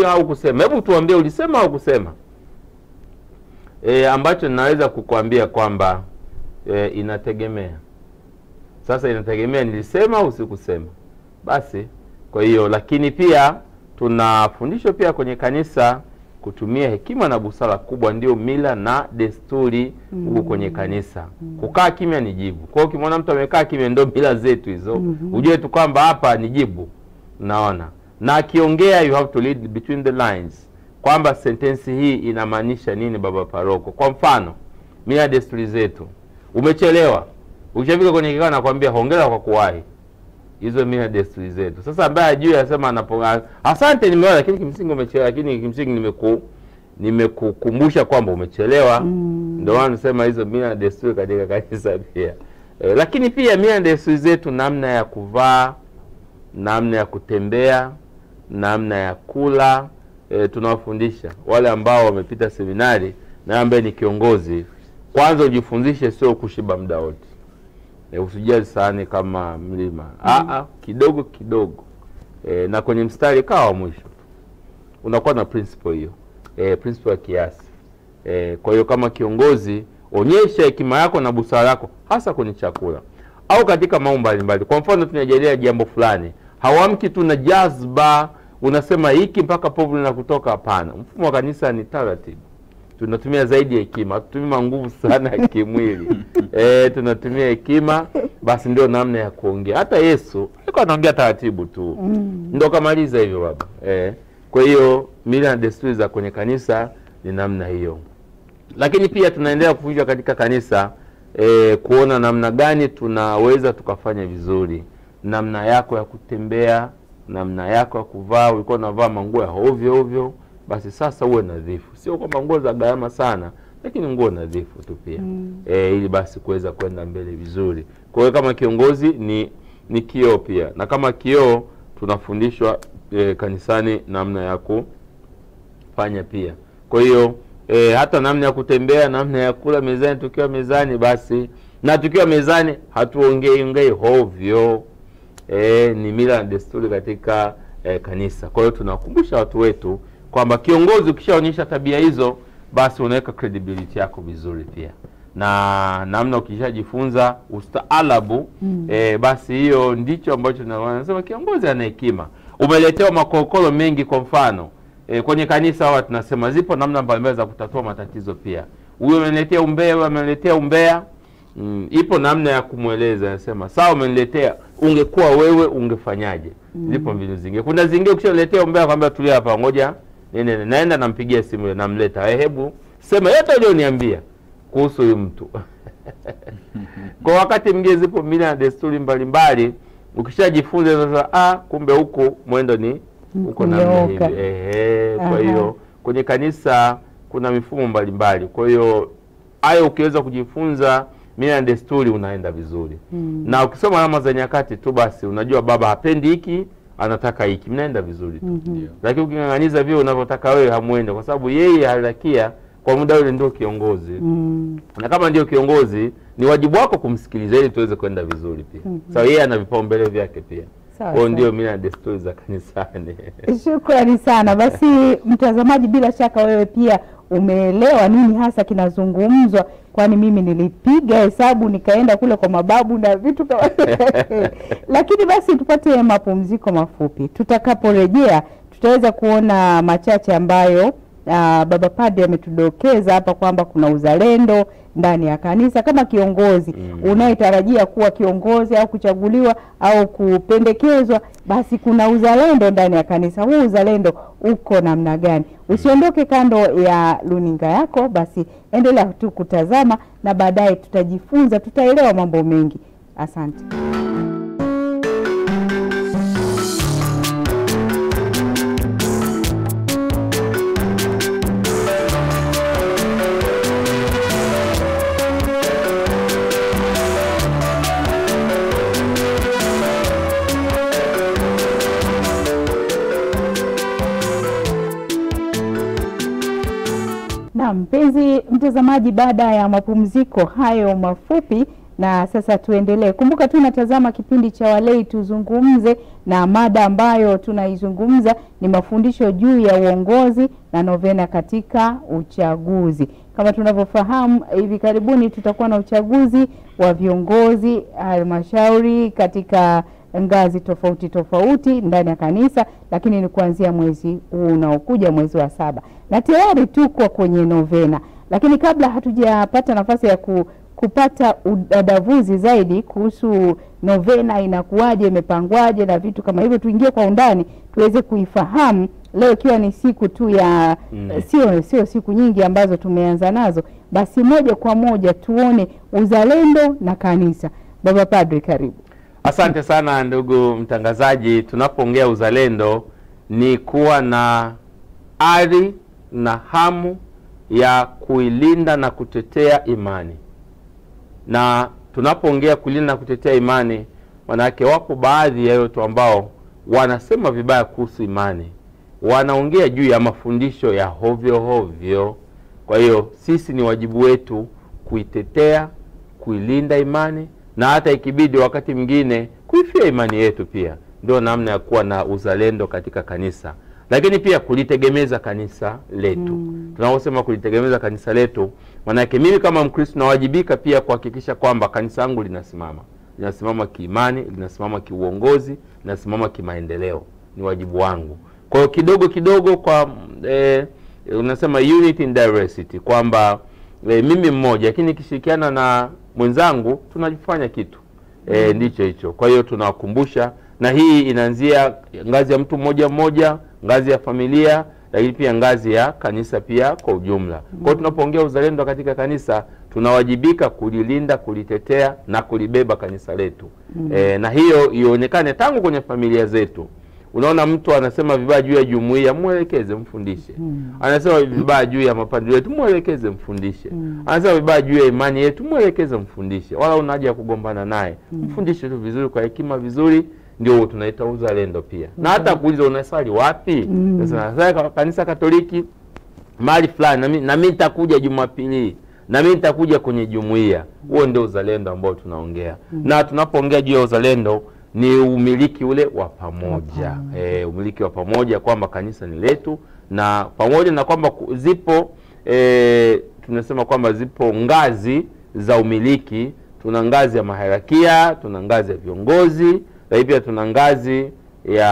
au kusema? Hebu tuambie ulisema au kusema. Ambacho ninaweza kukuambia kwamba inategemea. Sasa inategemea nilisema au sikusema. Basi kwa hiyo, lakini pia tunafundishwa pia kwenye kanisa kutumia hekima na busara kubwa, ndio mila na desturi huko kwenye kanisa. Kukaa kimya ni jibu. Kwa hiyo ukimwona mtu amekaa kimya, ndio mila zetu hizo. Ujue tu kwamba hapa ni jibu. Unaona? Na akiongea, you have to read between the lines, kwamba sentensi hii inamaanisha nini baba paroko. Kwa mfano, mila desturi zetu, umechelewa, ukishafika kwenye kikao nakwambia hongera kwa kuwahi. Hizo mila desturi zetu. Sasa ambaye ajue anasema asante nimewahi, lakini kimsingi umechelewa, lakini kimsingi nimekukumbusha kwamba umechelewa. Ndio maana nasema hizo mila desturi katika kanisa pia. Lakini pia mila desturi zetu, namna ya kuvaa, namna ya kutembea, namna ya kula, tunawafundisha wale ambao wamepita seminari, na ambaye ni kiongozi. Kwanza ujifundishe, sio kushiba muda wote. Usijali sana kama mlima. Kidogo kidogo. Na kwenye mstari kawa mwisho. Unakuwa na principle hiyo. Principle ya kiasi. Kwa hiyo kama kiongozi, onyesha hekima yako na busara yako, hasa kwenye chakula au katika mambo mbalimbali. Kwa mfano, tunajadili jambo fulani, hawamki tu na jazba, unasema hiki mpaka povu linakutoka. Hapana. Mfumo wa kanisa ni taratibu. Tunatumia zaidi hekima, hatutumii nguvu sana ya kimwili. Tunatumia hekima, basi ndio namna ya kuongea. Hata Yesu alikuwa anaongea taratibu tu. Ndio kamaliza hivyo baba. Kwa hiyo mila na desturi za kwenye kanisa ni namna hiyo. Lakini pia tunaendelea kufundishwa katika kanisa kuona namna gani tunaweza tukafanya vizuri. Namna yako ya kutembea, namna yako ya kuvaa. Ulikuwa unavaa manguo ya ovyo ovyo, basi sasa uwe nadhifu. Sio kwamba nguo za gharama sana, lakini nguo nadhifu tu pia. Ili basi kuweza kwenda mbele vizuri. Kwa hiyo kama kiongozi ni kioo pia. Na kama kioo tunafundishwa kanisani namna ya kufanya pia. Kwa hiyo hata namna ya kutembea, namna ya kula mezani, tukiwa mezani basi, na tukiwa mezani hatuongei hovyo. Ni mila na desturi katika kanisa. Kwa hiyo tunawakumbusha watu wetu kwamba kiongozi ukishaonyesha tabia hizo, basi unaweka credibility yako vizuri pia. Na namna ukishajifunza ustaalabu, basi hiyo ndicho ambacho tunasema kiongozi ana hekima. Umeletewa makokolo mengi, kwa mfano kwenye kanisa hawa tunasema zipo namna mbalimbali za kutatua matatizo pia. Huyo ameniletea umbea, huyo ameniletea umbea, ipo namna ya kumweleza. Anasema sawa, umeniletea, ungekuwa wewe ungefanyaje? Zipo mbinu zingine. Kuna zingine ukishaletea umbea kwamba tulia hapa, ngoja naenda nampigia simu namleta, hebu sema yote ulioniambia kuhusu huyu mtu. Kwa wakati mwingine zipo mila na desturi mbalimbali, ukishajifunza sasa, kumbe huko mwendo ni huko namna hivi. Kwa hiyo kwenye kanisa kuna mifumo mbalimbali. Kwa hiyo hayo ukiweza kujifunza mila na desturi, unaenda vizuri. Na ukisoma alama za nyakati tu, basi unajua baba hapendi hiki, anataka hiki, mnaenda vizuri tu. Lakini uking'ang'aniza vile unavyotaka wewe, hamuende, kwa sababu yeye halakia kwa muda ule ndio kiongozi. Na kama ndio kiongozi, ni wajibu wako kumsikiliza ili tuweze kwenda vizuri pia. Sawa, yeye ana vipaumbele vyake pia. Kwa ndio mila na desturi za kanisani. Shukrani sana. Basi mtazamaji, bila shaka wewe pia umeelewa nini hasa kinazungumzwa, kwani mimi nilipiga hesabu nikaenda kule kwa mababu na vitu kama lakini basi tupate mapumziko mafupi. Tutakaporejea tutaweza kuona machache ambayo Baba Padre ametudokeza hapa kwamba kuna uzalendo ndani ya kanisa. Kama kiongozi unayetarajia kuwa kiongozi au kuchaguliwa au kupendekezwa, basi kuna uzalendo ndani ya kanisa. Huu uzalendo uko namna gani? Usiondoke kando ya luninga yako, basi endelea tu kutazama na baadaye tutajifunza, tutaelewa mambo mengi. Asante. Mpenzi mtazamaji, baada ya mapumziko hayo mafupi, na sasa tuendelee. Kumbuka tunatazama kipindi cha Walei Tuzungumze, na mada ambayo tunaizungumza ni mafundisho juu ya uongozi na novena katika uchaguzi. Kama tunavyofahamu, hivi karibuni tutakuwa na uchaguzi wa viongozi halmashauri katika ngazi tofauti tofauti ndani ya kanisa, lakini ni kuanzia mwezi huu unaokuja, mwezi wa 7. Na tayari tuko kwenye novena. Lakini kabla hatujapata nafasi ya kupata udadavuzi zaidi kuhusu novena inakuwaje, imepangwaje na vitu kama hivyo, tuingie kwa undani tuweze kuifahamu leo, ikiwa ni siku tu ya sio siku nyingi ambazo tumeanza nazo. Basi moja kwa moja tuone uzalendo na kanisa. Baba Padre, karibu. Asante sana ndugu mtangazaji. Tunapoongea uzalendo ni kuwa na ari na hamu ya kuilinda na kutetea imani. Na tunapoongea kulinda na kutetea imani, manake wapo baadhi ya watu ambao wanasema vibaya kuhusu imani, wanaongea juu ya mafundisho ya hovyo hovyo. Kwa hiyo sisi ni wajibu wetu kuitetea, kuilinda imani, na hata ikibidi wakati mwingine kuifia imani yetu pia. Ndio namna ya kuwa na uzalendo katika kanisa. Lakini pia kulitegemeza kanisa letu. Tunaposema kulitegemeza kanisa letu, maana yake mimi kama Mkristo nawajibika pia kuhakikisha kwamba kanisa langu linasimama kiimani, linasimama kiuongozi, linasimama kimaendeleo. Ni wajibu wangu. Kwa hiyo kidogo kidogo, kwa unasema unity in diversity, kwamba mimi mmoja lakini nikishirikiana na mwenzangu tunajifanya kitu. Ndicho hicho. Kwa hiyo tunawakumbusha, na hii inaanzia ngazi ya mtu mmoja mmoja, ngazi ya familia, lakini pia ngazi ya kanisa pia kwa ujumla. Kwa hiyo tunapoongea uzalendo katika kanisa, tunawajibika kulilinda, kulitetea na kulibeba kanisa letu. Na hiyo ionekane tangu kwenye familia zetu. Unaona mtu anasema vibaya juu ya jumuiya, muelekeze, mfundishe. Anasema vibaya juu ya mapandilio yetu, muelekeze, mfundishe. Anasema vibaya juu ya imani yetu, muelekeze, mfundishe. Wala una haja ya kugombana naye. Mfundishe tu vizuri, kwa hekima vizuri. Ndio tunaita uzalendo pia. Na hata kuuliza unasali wapi? Sasa kanisa Katoliki, mahali fulani, na mimi nitakuja Jumapili, na mimi nitakuja kwenye jumuiya. Huo ndio uzalendo ambao tunaongea. Na tunapoongea juu ya uzalendo ni umiliki ule wa pamoja. Umiliki wa pamoja, kwamba kanisa ni letu, na pamoja na kwamba zipo tunasema kwamba zipo ngazi za umiliki. Tuna ngazi ya maharakia, tuna ngazi ya viongozi, na pia tuna ngazi ya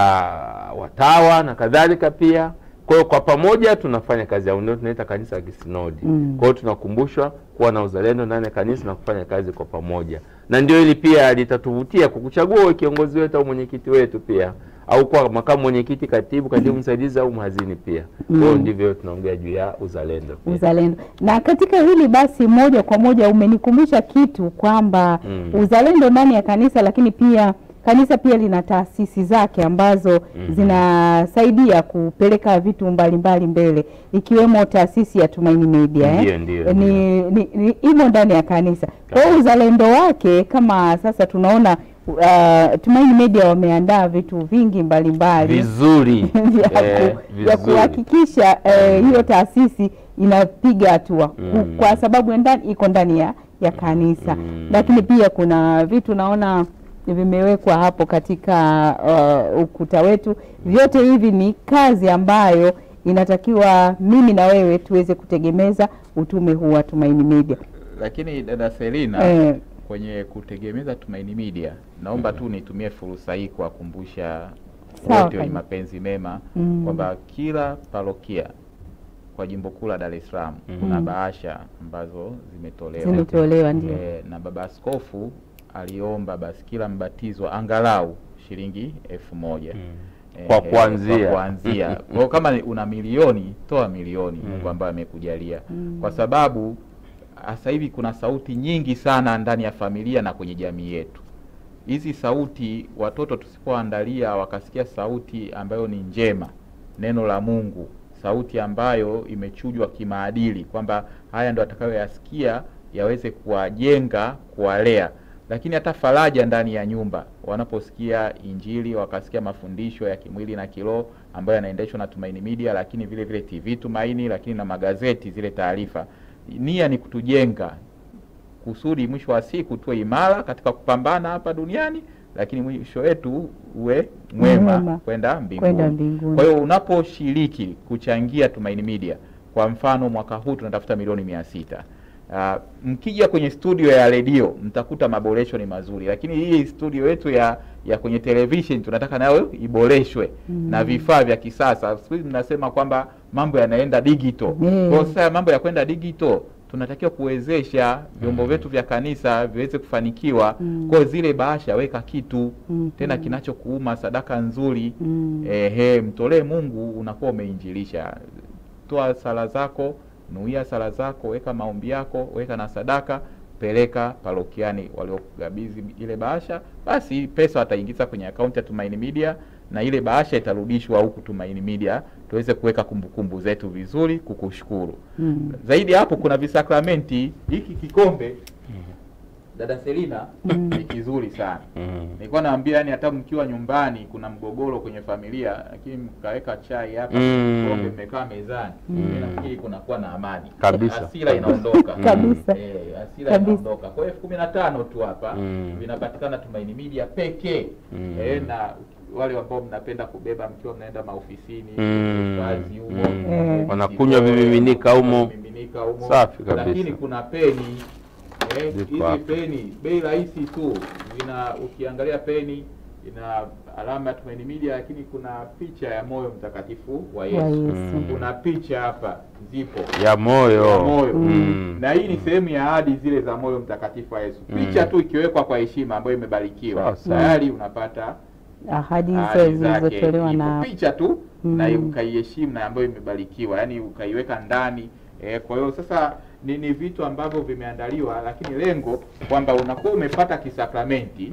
watawa na kadhalika pia. Kwa hiyo kwa pamoja tunafanya kazi ya ndio tunaita kanisa la kisinodi. Kwa hiyo tunakumbushwa kuwa na uzalendo ndani ya kanisa na kufanya kazi kwa pamoja. Na ndio hili pia litatuvutia kukuchagua kiongozi wetu au mwenyekiti wetu pia, au kwa makamu mwenyekiti, katibu msaidizi au mhazini pia. Kwa hiyo ndivyo tunaongea juu ya uzalendo pia. Uzalendo. Na katika hili basi moja kwa moja umenikumbusha kitu kwamba uzalendo ndani ya kanisa, lakini pia kanisa pia lina taasisi zake ambazo zinasaidia kupeleka vitu mbalimbali mbele, ikiwemo taasisi ya Tumaini Media. Ni imo ndani ya kanisa. Kwa hiyo uzalendo wake, kama sasa tunaona Tumaini Media wameandaa vitu vingi mbalimbali vizuri ya kuhakikisha hiyo taasisi inapiga hatua, kwa sababu iko ndani ya kanisa. Lakini pia kuna vitu naona vimewekwa hapo katika ukuta wetu. Vyote hivi ni kazi ambayo inatakiwa mimi na wewe tuweze kutegemeza utume huu wa Tumaini Media. Lakini dada Selina, kwenye kutegemeza Tumaini Media, naomba tu nitumie fursa hii kuwakumbusha wote wenye mapenzi mema kwamba kila parokia kwa jimbo kuu la Dar es Salaam kuna bahasha ambazo zimetolewa ndio. Na baba askofu aliomba basi kila mbatizwa angalau shilingi 1000 kwa kuanzia. Kwa kama una milioni, toa milioni, Mungu ambaye amekujalia. Kwa sababu sasa hivi kuna sauti nyingi sana ndani ya familia na kwenye jamii yetu. Hizi sauti watoto tusipoandalia wakasikia sauti ambayo ni njema, neno la Mungu, sauti ambayo imechujwa kimaadili, kwamba haya ndio atakayoyasikia yaweze kuwajenga, kuwalea. Lakini hata faraja ndani ya nyumba, wanaposikia Injili, wakasikia mafundisho ya kimwili na kiroho ambayo yanaendeshwa na Tumaini Media, lakini vile vile TV Tumaini, lakini na magazeti, zile taarifa. Nia ni kutujenga kusudi mwisho wa siku tuwe imara katika kupambana hapa duniani, lakini mwisho wetu uwe mwema kwenda mbinguni. Kwa hiyo unaposhiriki kuchangia Tumaini Media, kwa mfano mwaka huu tunatafuta milioni 600. Mkija kwenye studio ya redio mtakuta maboresho ni mazuri, lakini hii studio yetu ya kwenye television tunataka nayo iboreshwe na vifaa vya kisasa. Siku hizi mnasema kwamba mambo yanaenda digital. Kwa sasa mambo ya kwenda digital tunatakiwa kuwezesha vyombo vyetu vya kanisa viweze kufanikiwa. Kwa zile bahasha weka kitu tena kinachokuuma, sadaka nzuri, mtolee Mungu, unakuwa umeinjilisha. Toa sala zako, nuia sala zako, weka maombi yako, weka na sadaka, peleka parokiani waliokabidhi ile bahasha, basi pesa wataingiza kwenye akaunti ya Tumaini Media na ile bahasha itarudishwa huku Tumaini Media tuweze kuweka kumbukumbu zetu vizuri kukushukuru. Zaidi hapo kuna visakramenti. Hiki kikombe dada Selina ni kizuri sana. Nilikuwa naambia yani hata mkiwa nyumbani kuna mgogoro kwenye familia, lakini mkaweka chai hapa kikombe mmekaa mezani, nafikiri kunakuwa na amani kabisa. Hasira inaondoka kabisa. Hasira inaondoka. Kwa 15 tu hapa vinapatikana Tumaini Media pekee. Na wale ambao mnapenda kubeba mkiwa mnaenda maofisini, kazi huko, wanakunywa vimiminika humo. Safi kabisa. Lakini kuna peni, hizi peni bei rahisi tu. Ukiangalia peni ina alama ya Tumaini Media, lakini kuna picha ya moyo mtakatifu wa Yesu. Kuna picha hapa zipo ya moyo. Na hii ni sehemu ya ahadi zile za moyo mtakatifu wa Yesu. Picha tu ikiwekwa kwa heshima ambayo imebarikiwa, tayari unapata ahadi zilizotolewa na picha tu na ukaiheshimu na ambayo imebarikiwa, yani ukaiweka ndani. Kwa hiyo sasa ni vitu ambavyo vimeandaliwa, lakini lengo kwamba unakuwa umepata kisakramenti,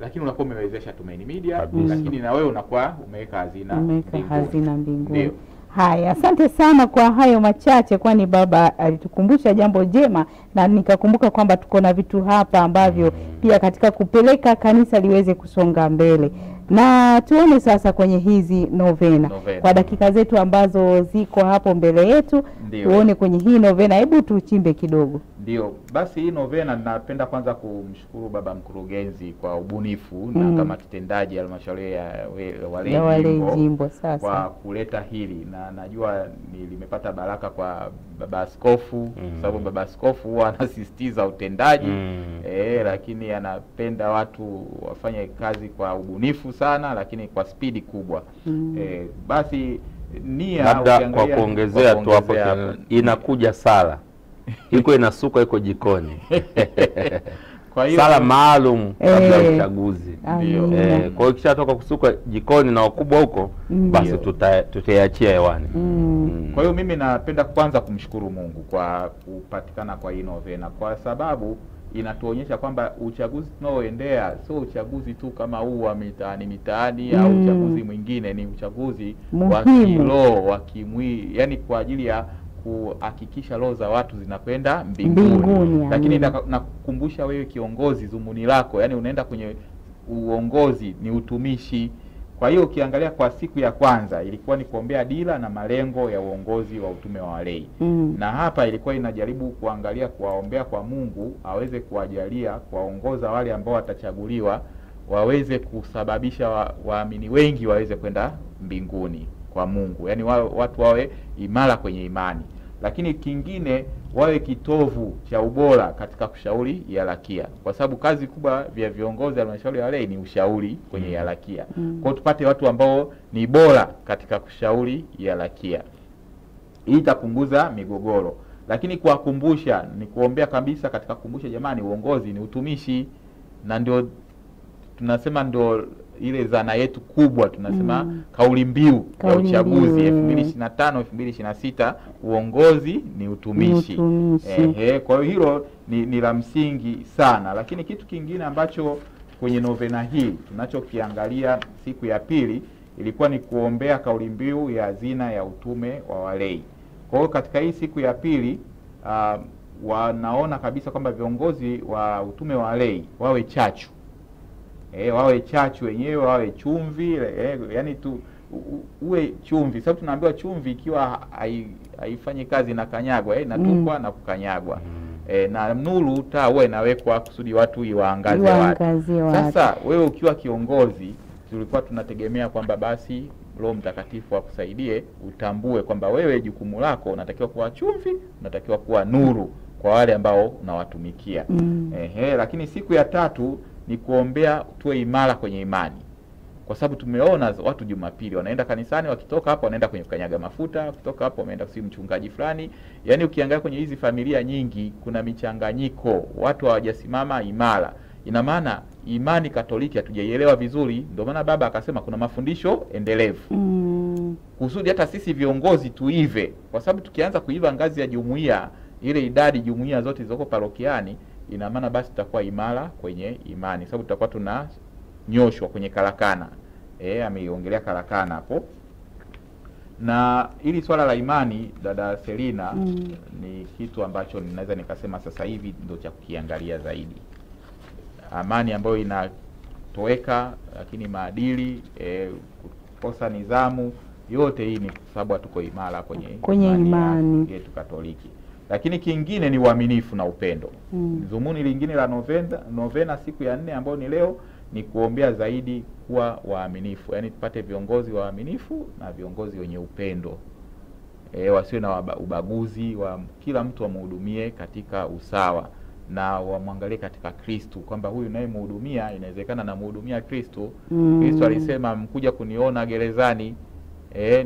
lakini unakuwa umewezesha Tumaini Media, lakini na wewe unakuwa umeweka hazina mbinguni. Haya, asante sana kwa hayo machache, kwani baba alitukumbusha jambo jema, na nikakumbuka kwamba tuko na vitu hapa ambavyo pia katika kupeleka kanisa liweze kusonga mbele. Na tuone sasa kwenye hizi novena. Novena. Kwa dakika zetu ambazo ziko hapo mbele yetu, Ndiyo. tuone kwenye hii novena, hebu tuchimbe kidogo. Ndio, basi hii novena napenda kwanza kumshukuru baba mkurugenzi kwa ubunifu na kama kitendaji halmashauri ya Walei Jimbo sasa kwa kuleta hili, na najua limepata baraka kwa baba askofu, sababu baba askofu huwa anasisitiza utendaji lakini anapenda watu wafanye kazi kwa ubunifu sana, lakini kwa spidi kubwa. Basi labda kwa kuongezea tu hapo, inakuja sala iko inasuka iko jikoni kwa hiyo sala maalum kabla ya uchaguzi. Ndio. Kwa hiyo kishatoka kusuka jikoni na wakubwa huko, basi tutaiachia hewani. Kwa hiyo mimi napenda kwanza kumshukuru Mungu kwa kupatikana kwa hii novena, kwa sababu inatuonyesha kwamba uchaguzi tunaoendea sio uchaguzi tu kama huu wa mitaani au uchaguzi mwingine, ni uchaguzi wa kiroho, wa kimwili, yani kwa ajili ya kuhakikisha roho za watu zinakwenda mbinguni. Lakini nakukumbusha wewe kiongozi, dhumuni lako, yani unaenda kwenye uongozi, ni utumishi. Kwa hiyo ukiangalia kwa siku ya kwanza ilikuwa ni kuombea dira na malengo ya uongozi wa utume wa walei. Na hapa ilikuwa inajaribu kuangalia kuwaombea kwa Mungu aweze kuwajalia kuwaongoza wale ambao watachaguliwa, waweze kusababisha waamini wengi waweze kwenda mbinguni kwa Mungu. Yaani watu wawe imara kwenye imani. Lakini kingine, wawe kitovu cha ubora katika kushauri hierarkia, kwa sababu kazi kubwa vya viongozi wa halmashauri ya walei ni ushauri kwenye hierarkia. Kwa hiyo tupate watu ambao ni bora katika kushauri hierarkia. Hii itapunguza migogoro. Lakini kuwakumbusha, ni kuombea kabisa katika kukumbusha, jamani, uongozi ni utumishi, na ndio tunasema ndio ile zana yetu kubwa, tunasema kauli mbiu ya uchaguzi 2025 2026, uongozi ni utumishi. Kwa hiyo hilo ni la msingi sana. Lakini kitu kingine ambacho kwenye novena hii tunachokiangalia siku ya pili ilikuwa ni kuombea kauli mbiu ya hazina ya utume wa walei. Kwa hiyo katika hii siku ya pili wanaona kabisa kwamba viongozi wa utume wa walei wawe chachu. Wawe chachu wenyewe, wawe chumvi, yani uwe chumvi. Sababu tunaambiwa chumvi ikiwa haifanyi kazi na kanyagwa, inatupwa na kukanyagwa. Na nuru taa huwa inawekwa kusudi watu iwaangaze watu. Sasa wewe ukiwa kiongozi, tulikuwa tunategemea kwamba basi Roho Mtakatifu akusaidie utambue kwamba wewe jukumu lako unatakiwa kuwa chumvi, unatakiwa kuwa nuru kwa wale ambao unawatumikia. Lakini siku ya tatu ni kuombea tuwe imara kwenye imani. Kwa sababu tumeona watu Jumapili wanaenda kanisani, wakitoka hapo wanaenda kwenye kukanyaga mafuta, wakitoka hapo wameenda si mchungaji fulani. Yaani ukiangalia kwenye hizi familia nyingi kuna michanganyiko, watu hawajasimama imara. Ina maana imani Katoliki hatujaielewa vizuri, ndio maana baba akasema kuna mafundisho endelevu. Kusudi hata sisi viongozi tuive, kwa sababu tukianza kuiva ngazi ya jumuiya, ile idadi jumuiya zote zilizoko parokiani, ina maana basi tutakuwa imara kwenye imani, sababu tutakuwa tunanyoshwa kwenye karakana. Ameiongelea karakana hapo. Na ili swala la imani, dada Selina, ni kitu ambacho ninaweza nikasema sasa hivi ndio cha kukiangalia zaidi. Amani ambayo inatoweka, lakini maadili, kukosa nidhamu, yote hii ni sababu hatuko imara kwenye imani yetu Katoliki. Lakini kingine ni uaminifu na upendo. Dhumuni lingine la novena siku ya 4 ambayo ni leo ni kuombea zaidi kuwa waaminifu. Yaani tupate viongozi waaminifu na viongozi wenye upendo. Wasiwe na ubaguzi, kila mtu amhudumie katika usawa na wamwangalie katika Kristo, kwamba huyu naye mhudumia inawezekana na mhudumia Kristo. Kristo alisema mkuja kuniona gerezani,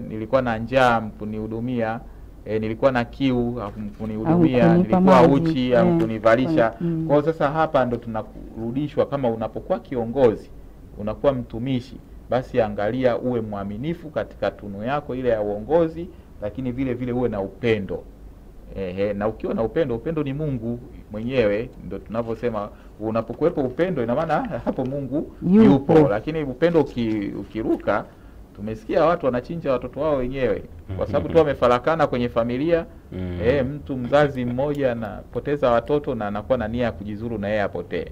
nilikuwa na njaa mkunihudumia, nilikuwa na kiu kunihudumia, nilikuwa uchi kunivalisha. Kwa hiyo sasa hapa ndo tunarudishwa, kama unapokuwa kiongozi, unakuwa mtumishi, basi angalia uwe mwaminifu katika tunu yako ile ya uongozi, lakini vile vile uwe na upendo. Na ukiwa na upendo ni Mungu mwenyewe, ndio tunavyosema unapokuwepo upendo, ina maana hapo Mungu yupo. Lakini upendo ukiruka, tumesikia watu wanachinja watoto wao wenyewe kwa sababu tu wamefarakana kwenye familia. Mtu mzazi mmoja anapoteza watoto na anakuwa na nia ya kujizuru na yeye apotee.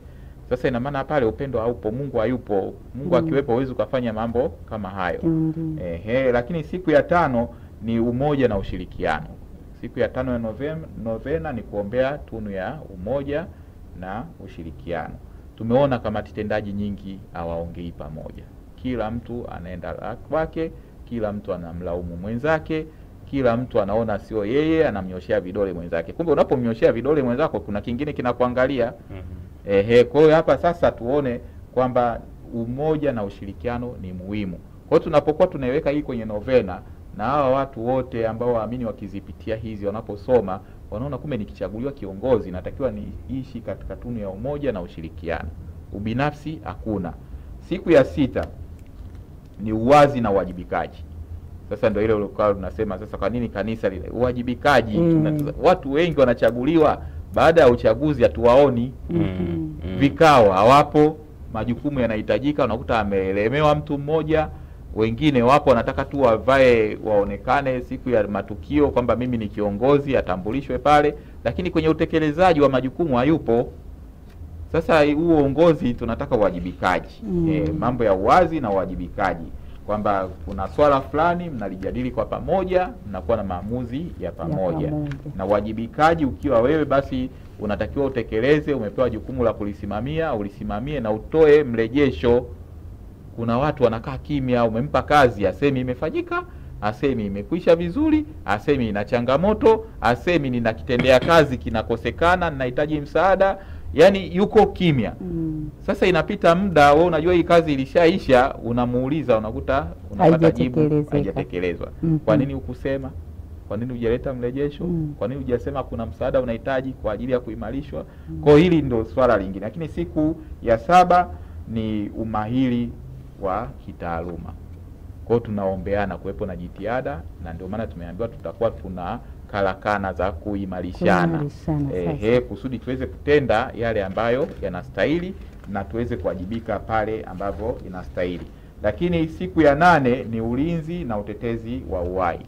Sasa ina maana pale upendo haupo, Mungu hayupo. Mungu akiwepo huwezi ukafanya mambo kama hayo. Lakini siku ya 5 ni umoja na ushirikiano. Siku ya 5 ya novena ni kuombea tunu ya umoja na ushirikiano. Tumeona kamati tendaji nyingi hawaongei pamoja. Kila mtu anaenda kwake, kila mtu anamlaumu mwenzake, kila mtu anaona sio yeye, anamnyoshia vidole mwenzake. Kumbe unapomnyoshia vidole mwenzako kuna kingine kinakuangalia. Kwa hiyo hapa sasa tuone kwamba umoja na ushirikiano ni muhimu. Kwa hiyo tunapokuwa tunaiweka hii kwenye novena, na hawa watu wote ambao waamini wakizipitia hizi wanaposoma, wanaona kumbe nikichaguliwa kiongozi natakiwa niishi katika tunu ya umoja na ushirikiano. Ubinafsi hakuna. Siku ya 6 ni uwazi na uwajibikaji. Sasa ndio ile ulikuwa unasema sasa kwa nini kanisa lile uwajibikaji? Watu wengi wanachaguliwa, baada ya uchaguzi hatuwaoni. Vikao hawapo, majukumu yanahitajika, unakuta ameelemewa mtu mmoja, wengine wapo wanataka tu wavae waonekane siku ya matukio kwamba mimi ni kiongozi, atambulishwe pale, lakini kwenye utekelezaji wa majukumu hayupo. Sasa huo uongozi tunataka uwajibikaji. Mambo ya uwazi na uwajibikaji, kwamba kuna swala fulani mnalijadili kwa pamoja, mnakuwa na maamuzi ya pamoja. Na uwajibikaji ukiwa wewe, basi unatakiwa utekeleze, umepewa jukumu la kulisimamia, ulisimamie na utoe mrejesho. Kuna watu wanakaa kimya, umempa kazi, asemi imefanyika, asemi imekwisha vizuri, asemi ina changamoto, asemi ninakitendea kazi kinakosekana, ninahitaji msaada, yani yuko kimya. Sasa inapita muda, wewe unajua hii kazi ilishaisha, unamuuliza, unakuta unapata jibu haijatekelezwa. Kwa nini hukusema? Kwa nini hujaleta mrejesho? Kwa nini hujasema kuna msaada unahitaji kwa ajili ya kuimarishwa? Kwa hili ndio swala lingine. Lakini siku ya 7 ni umahiri wa kitaaluma. Kwa hiyo tunaombeana kuwepo na jitihada, na ndio maana tumeambiwa tutakuwa tuna karakana za kuimarishana. Kusudi tuweze kutenda yale ambayo yanastahili na tuweze kuwajibika pale ambapo inastahili. Lakini siku ya 8 ni ulinzi na utetezi wa uhai.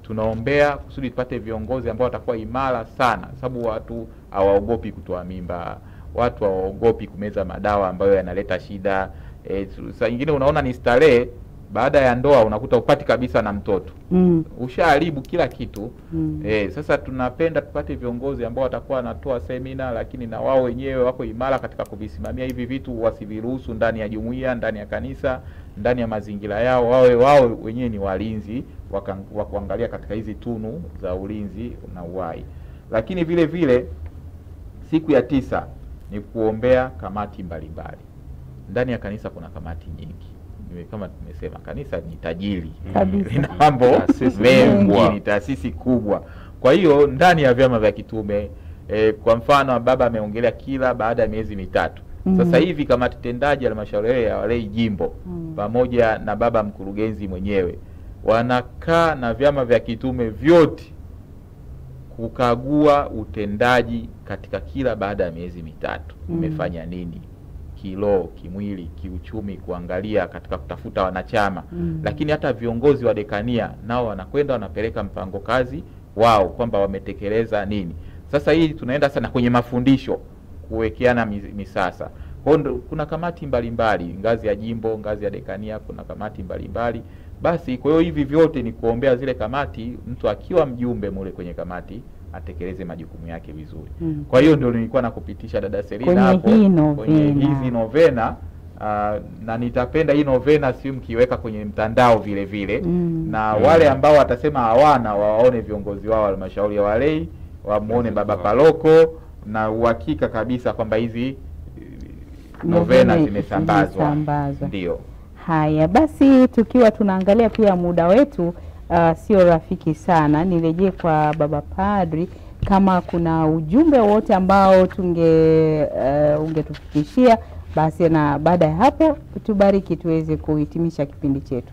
Tunaombea kusudi tupate viongozi ambao watakuwa imara sana, sababu watu hawaogopi kutoa mimba, watu hawaogopi kumeza madawa ambayo yanaleta shida. Saa nyingine unaona ni starehe, baada ya ndoa unakuta upati kabisa na mtoto. Ushaharibu kila kitu. Sasa tunapenda tupate viongozi ambao watakuwa wanatoa semina, lakini na wao wenyewe wako imara katika kuvisimamia hivi vitu, wasiviruhusu ndani ya jumuiya, ndani ya kanisa, ndani ya mazingira yao. Wao wenyewe ni walinzi wa kuangalia katika hizi tunu za ulinzi na uhai. Lakini vile vile siku ya 9 ni kuombea kamati mbalimbali. Ndani ya kanisa kuna kamati nyingi. Kama tumesema, kanisa ni tajiri, lina mambo mengi, ni taasisi kubwa. Kwa hiyo ndani ya vyama vya kitume, kwa mfano baba ameongelea kila baada ya miezi 3. Sasa hivi kamati tendaji halmashauri ya walei jimbo pamoja na baba mkurugenzi mwenyewe wanakaa na vyama vya kitume vyote kukagua utendaji katika kila baada ya miezi 3. Umefanya nini kiroho, kimwili, kiuchumi, kuangalia katika kutafuta wanachama. Lakini hata viongozi wa dekania nao wanakwenda wanapeleka mpango kazi wao kwamba wametekeleza nini. Sasa hii tunaenda sana kwenye mafundisho, kuwekeana misasa. Kwa hiyo kuna kamati mbalimbali, ngazi ya jimbo, ngazi ya dekania, kuna kamati mbalimbali. Basi kwa hiyo hivi vyote ni kuombea zile kamati, mtu akiwa mjumbe mule kwenye kamati atekeleze majukumu yake vizuri. Kwa hiyo ndio nilikuwa nakupitisha dada Selina hapo kwenye hizi novena. Na nitapenda hii novena si mkiweka kwenye mtandao vile vile. Na wale ambao watasema hawana, waone viongozi wao halmashauri ya walei, wamuone baba paroko, na uhakika kabisa kwamba hizi novena zimesambazwa. Ndio. Haya basi, tukiwa tunaangalia pia muda wetu sio rafiki sana, nirejee kwa baba padri kama kuna ujumbe wote ambao ungetufikishia, basi na baada ya hapo tubariki tuweze kuhitimisha kipindi chetu.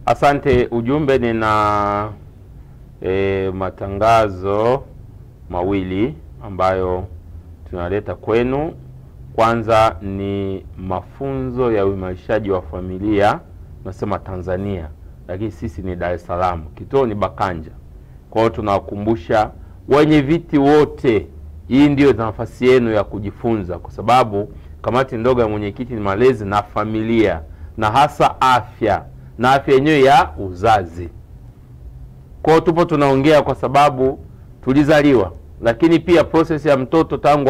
Asante. Ujumbe, nina matangazo mawili ambayo tunaleta kwenu. Kwanza ni mafunzo ya uimarishaji wa familia, nasema Tanzania, lakini sisi ni Dar es Salaam, kituo ni Bakanja. Kwa hiyo tunawakumbusha wenye viti wote, hii ndio nafasi yenu ya kujifunza, kwa sababu Kamati ndogo ya mwenyekiti ni malezi na familia, na hasa afya, na afya yenyewe ya uzazi. Kwa tupo tunaongea kwa sababu tulizaliwa, lakini pia process ya mtoto tangu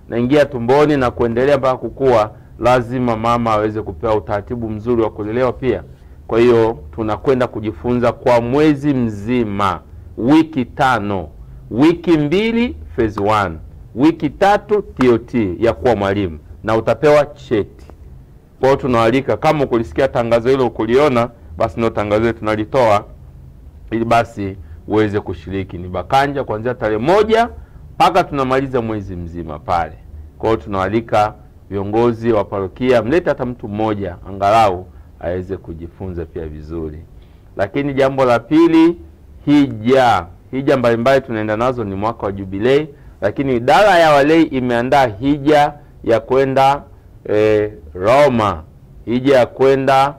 anaingia tumboni na kuendelea mpaka kukua, lazima mama aweze kupewa utaratibu mzuri wa kulelewa pia. Kwa hiyo tunakwenda kujifunza kwa mwezi mzima, wiki 5, wiki 2 phase 1, wiki 3 TOT ya kuwa mwalimu, na utapewa cheti. Kwa hiyo tunawalika, kama kulisikia tangazo hilo kuliona, basi ndio tangazo hilo tunalitoa ili basi uweze kushiriki. Ni Bakanja kuanzia tarehe 1 mpaka tunamaliza mwezi mzima pale. Kwa hiyo tunawalika viongozi wa parokia, mlete hata mtu mmoja angalau aweze kujifunza pia vizuri. Lakini jambo la pili, hija mbalimbali tunaenda nazo, ni mwaka wa jubilei, lakini idara ya walei imeandaa hija ya kwenda Roma, hija ya kwenda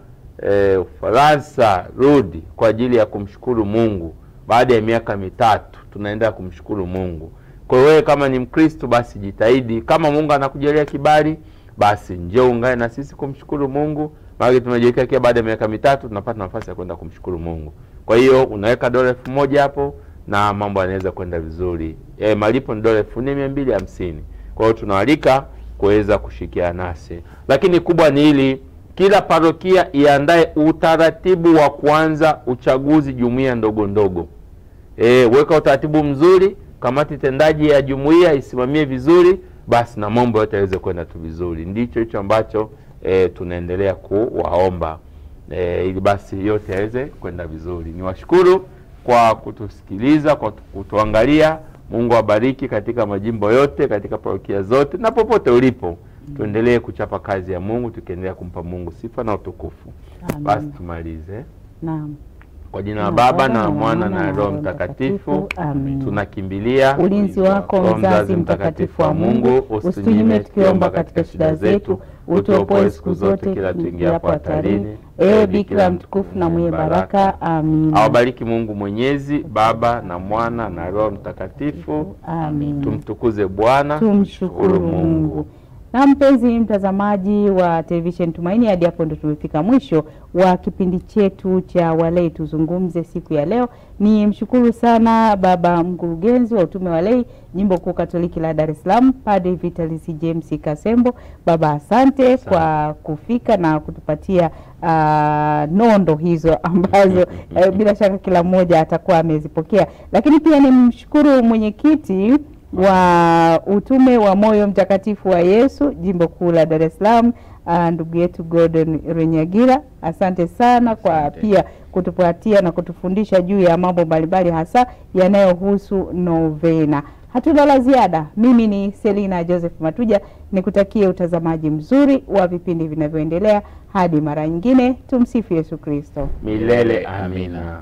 Ufaransa, rudi kwa ajili ya kumshukuru Mungu. Baada ya miaka 3 tunaenda kumshukuru Mungu. Kwa hiyo wewe kama ni Mkristo, basi jitahidi, kama Mungu anakujalia kibali, basi njoo ungane na sisi kumshukuru Mungu. Maana tumejiwekea baada ya miaka 3 tunapata nafasi ya kwenda kumshukuru Mungu. Kwa hiyo unaweka $1000 hapo na mambo yanaweza kwenda vizuri. Malipo ni $4250. Kwa hiyo tunawalika kuweza kushikiana nasi. Lakini kubwa ni hili, kila parokia iandae utaratibu wa kuanza uchaguzi jumuiya ndogo ndogo. Weka utaratibu mzuri, kamati tendaji ya jumuiya isimamie vizuri, basi na mambo yote yaweze kwenda tu vizuri. Ndicho hicho ambacho tunaendelea kuwaomba ili basi yote yaweze kwenda vizuri. Niwashukuru kwa kutusikiliza, kwa kutuangalia. Mungu awabariki katika majimbo yote, katika parokia zote, na popote ulipo. Tuendelee kuchapa kazi ya Mungu, tukiendelea kumpa Mungu sifa na utukufu. Amen. Basi tumalize. Naam. Kwa jina la Baba na Mwana na Roho Mtakatifu. Amen. Tunakimbilia ulinzi wako mzazi mtakatifu wa Mungu. Usitunyime tukiomba katika shida zetu, utuopoe siku zote kila tuingiapo hatarini. Ewe Bikira mtukufu na mwenye baraka. Amin. Awabariki Mungu Mwenyezi, Baba na Mwana na Roho Mtakatifu. Amin. Tumtukuze Bwana, tumshukuru Mungu. Na mpenzi mtazamaji wa Television Tumaini, hadi hapo ndo tumefika mwisho wa kipindi chetu cha Walei Tuzungumze siku ya leo. Ni mshukuru sana baba mkurugenzi wa utume walei Jimbo Kuu Katoliki la Dar es Salaam, Padre Vitalis James Kasembo. Baba, asante kwa kufika na kutupatia nondo hizo ambazo bila shaka kila mmoja atakuwa amezipokea. Lakini pia ni mshukuru mwenyekiti wa utume wa Moyo Mtakatifu wa Yesu Jimbo Kuu la Dar es Salaam, ndugu yetu Gordon Renyagira. Asante sana kwa pia kutupatia na kutufundisha juu ya mambo mbalimbali hasa yanayohusu novena. Hatuna la ziada. Mimi ni Selina Joseph Matuja, nikutakie utazamaji mzuri wa vipindi vinavyoendelea. Hadi mara nyingine, tumsifu Yesu Kristo. Milele amina.